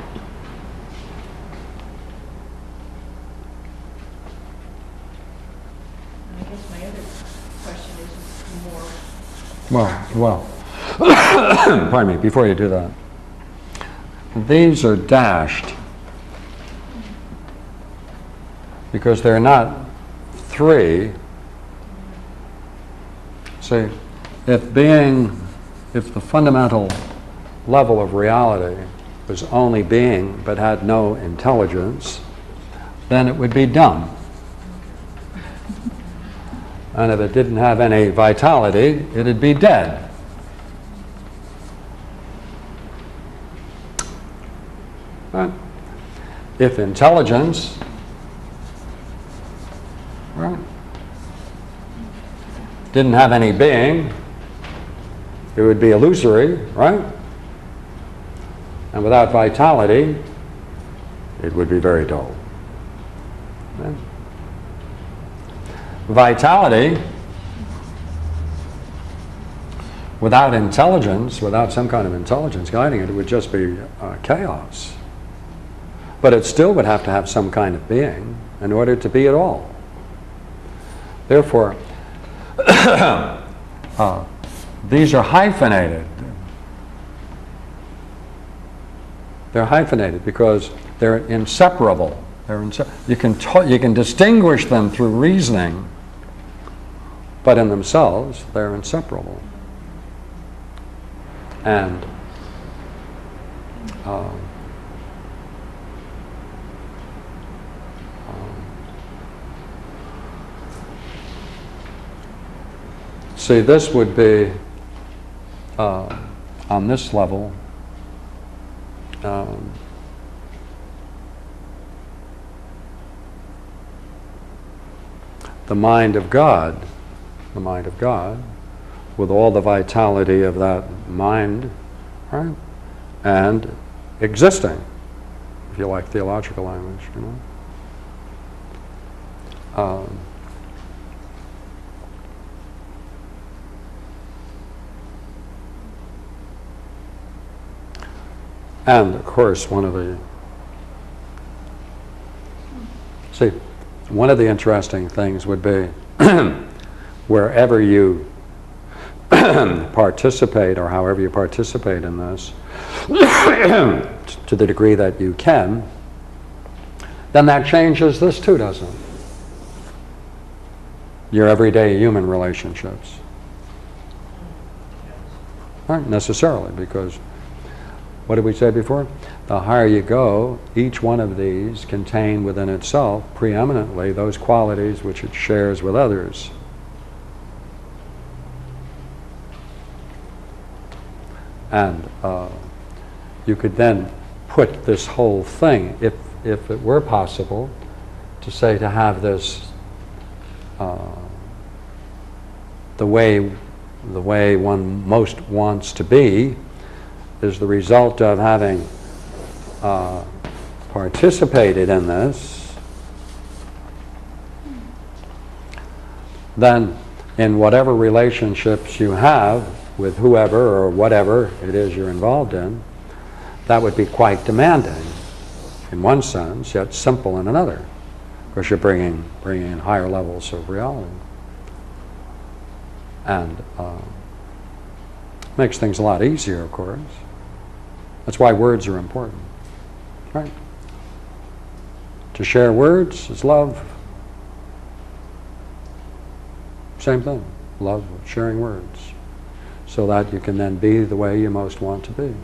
I guess my other question is more. Well, pardon me, before you do that. These are dashed because they're not three. See, if the fundamental level of reality was only being but had no intelligence, then it would be dumb. And if it didn't have any vitality, it'd be dead. Right? If intelligence, right, didn't have any being, it would be illusory, right? And without vitality, it would be very dull. Right? Vitality, without intelligence, without some kind of intelligence guiding it, it would just be chaos. But it still would have to have some kind of being in order to be at all. Therefore, these are hyphenated. They're hyphenated because they're inseparable. You can distinguish them through reasoning, but in themselves, they're inseparable. And see, this would be on this level. The mind of God, with all the vitality of that mind, right? And existing, if you like theological language, you know. And of course, one of the interesting things would be wherever you participate, or however you participate in this, to the degree that you can, then that changes this too, doesn't it? Your everyday human relationships. Not necessarily, because what did we say before? The higher you go, each one of these contain within itself preeminently those qualities which it shares with others. And you could then put this whole thing, if it were possible, to say to have this the way one most wants to be, is the result of having participated in this, then in whatever relationships you have with whoever or whatever it is you're involved in, that would be quite demanding in one sense, yet simple in another, because you're bringing in higher levels of reality. And makes things a lot easier, of course. That's why words are important, right? To share words is love. Same thing, love sharing words, so that you can then be the way you most want to be.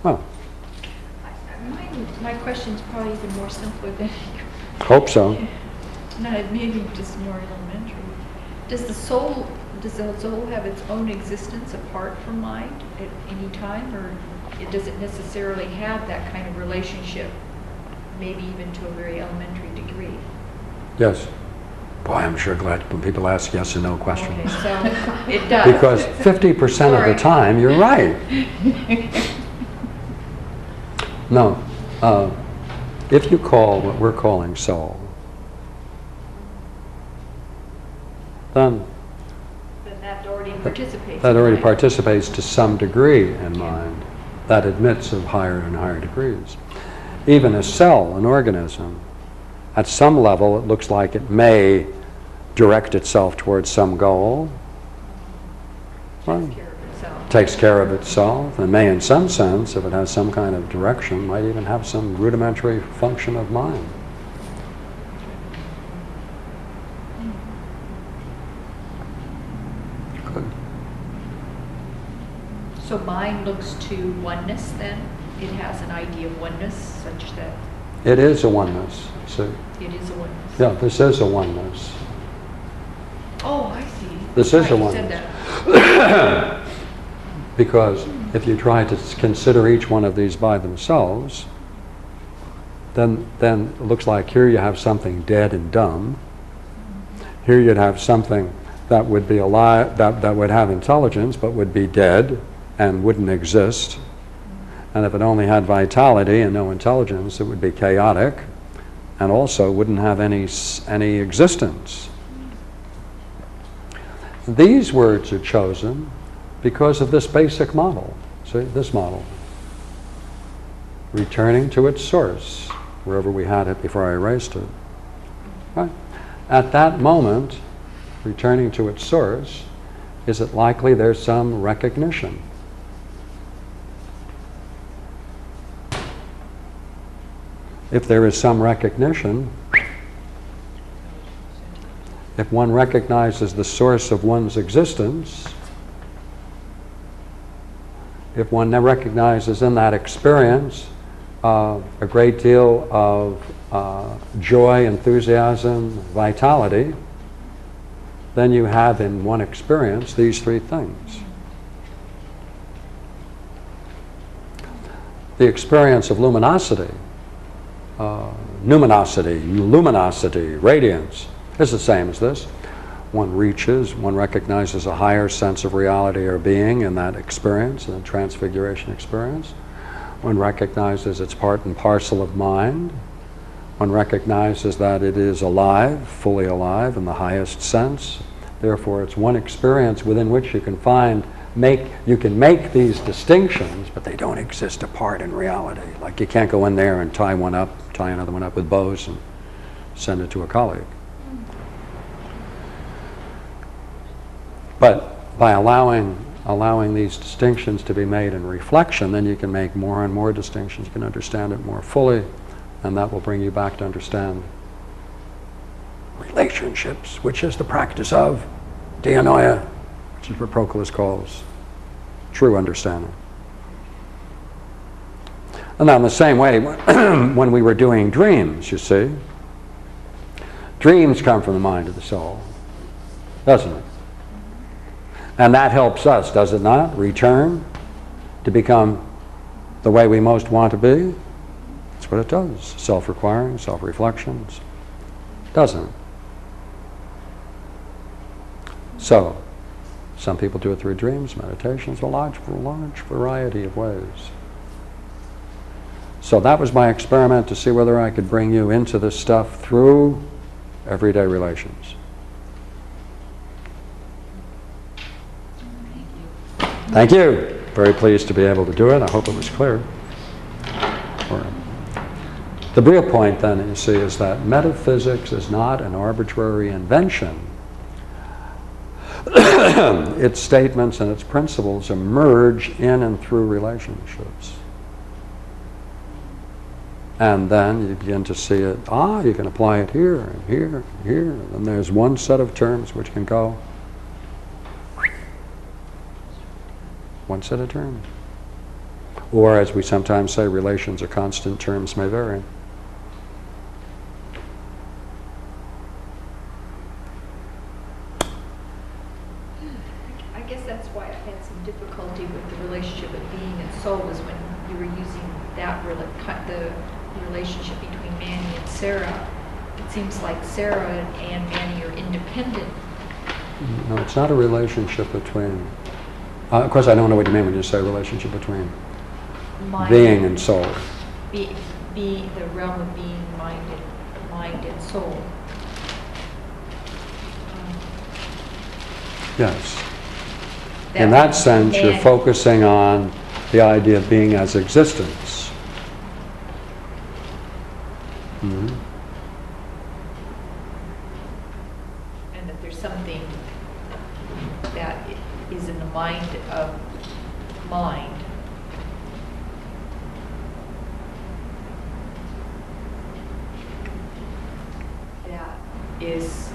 Oh. My question's probably even more simpler than Hope so. not maybe just more elementary. Does the soul have its own existence apart from mind at any time, or it doesn't necessarily have that kind of relationship, maybe even to a very elementary degree. Yes. Boy, I'm sure glad when people ask yes or no questions. Okay, so it does. Because 50% of Sorry. the time, you're right. No. If you call what we're calling soul, then That already participates. that already right? participates to some degree in mind. That admits of higher and higher degrees. Even a cell, an organism, at some level it looks like it may direct itself towards some goal. Takes care of itself. Takes care of itself, and may in some sense, if it has some kind of direction, might even have some rudimentary function of mind. Good. So mind looks to oneness then? It has an idea of oneness such that It is a oneness. See? it is a oneness. Yeah, this is a oneness. Oh, I see. This is Right, a you oneness. said that. Because if you try to consider each one of these by themselves, then it looks like here you have something dead and dumb. Here you'd have something that would be alive, that would have intelligence, but would be dead and wouldn't exist. And if it only had vitality and no intelligence, it would be chaotic and also wouldn't have any existence. These words are chosen because of this basic model. See, this model. Returning to its source, wherever we had it before I erased it. Right? At that moment, returning to its source, is it likely there's some recognition? If there is some recognition, if one recognizes the source of one's existence, if one recognizes in that experience a great deal of joy, enthusiasm, vitality, then you have in one experience these three things. The experience of luminosity, luminosity, radiance, is the same as this. One recognizes a higher sense of reality or being in that experience, in the transfiguration experience. One recognizes it's part and parcel of mind. One recognizes that it is alive, fully alive in the highest sense. Therefore, it's one experience within which you can make these distinctions, but they don't exist apart in reality. Like you can't go in there and tie another one up with bows and send it to a colleague. But by allowing these distinctions to be made in reflection, then you can make more and more distinctions. You can understand it more fully, and that will bring you back to understand relationships, which is the practice of dianoia, which is what Proclus calls true understanding. And now in the same way, when we were doing dreams, you see, dreams come from the mind of the soul, doesn't it? And that helps us, does it not, return to become the way we most want to be? That's what it does. Self-requiring, self-reflections, doesn't it? So, some people do it through dreams, meditations, a large variety of ways. So that was my experiment to see whether I could bring you into this stuff through everyday relations. Thank you. Very pleased to be able to do it. I hope it was clear. The real point then, you see, is that metaphysics is not an arbitrary invention. Its statements and its principles emerge in and through relationships. And then you begin to see it, you can apply it here and here and here. And there's one set of terms which can go. One set of terms. Or as we sometimes say, relations are constant, terms may vary. I guess that's why I had some difficulty with the relationship of being and soul, was when you were using that, the relationship between Manny and Sarah. It seems like Sarah and Manny are independent. No, it's not a relationship between, of course I don't know what you mean when you say relationship between being and soul. Be the realm of being, mind and soul. Yes. In that sense, you're focusing on the idea of being as existence. Mm-hmm. And that there's something that is in the mind of mind. That is,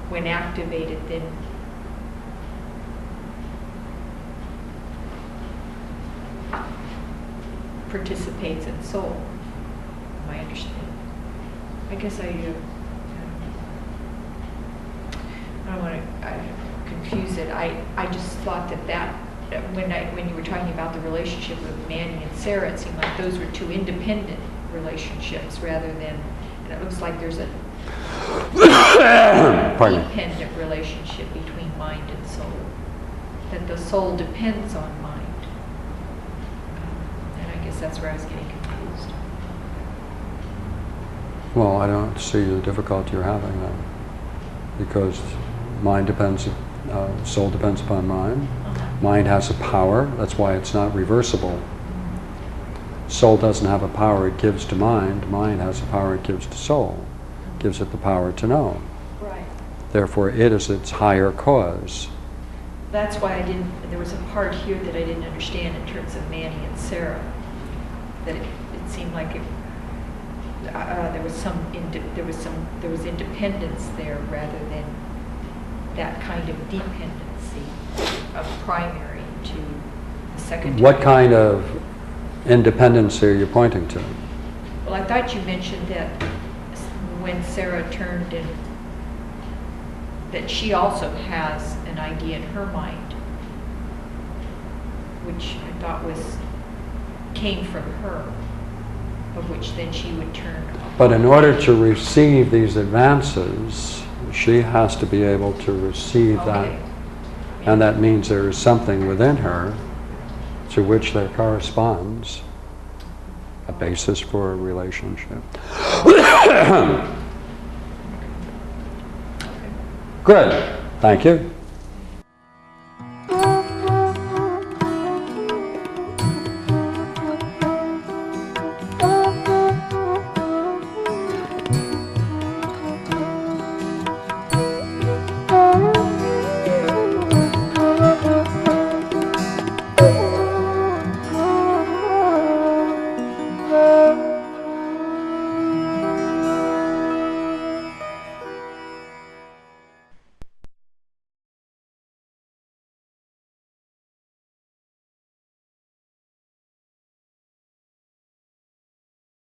when activated, then participates in soul. My understanding. I guess I don't want to confuse it. I just thought that when you were talking about the relationship with Manny and Sarah, it seemed like those were two independent relationships rather than, and it looks like there's a dependent relationship between mind and soul. That the soul depends on mind. And I guess that's where I was getting confused. Well, I don't see the difficulty you're having then, because mind depends, soul depends upon mind. Mind has a power, that's why it's not reversible. Soul doesn't have a power it gives to mind. Mind has a power it gives to soul. Gives it the power to know. Right. Therefore, it is its higher cause. That's why there was a part here that I didn't understand in terms of Manny and Sarah. That it seemed like there was independence there rather than that kind of dependency of primary to the secondary. What kind of independency are you pointing to? Well, I thought you mentioned that when Sarah turned in, that she also has an idea in her mind, which I thought came from her, of which then she would turn. But in order to receive these advances, she has to be able to receive that. And that means there is something within her to which there corresponds a basis for a relationship. Good. Thank you.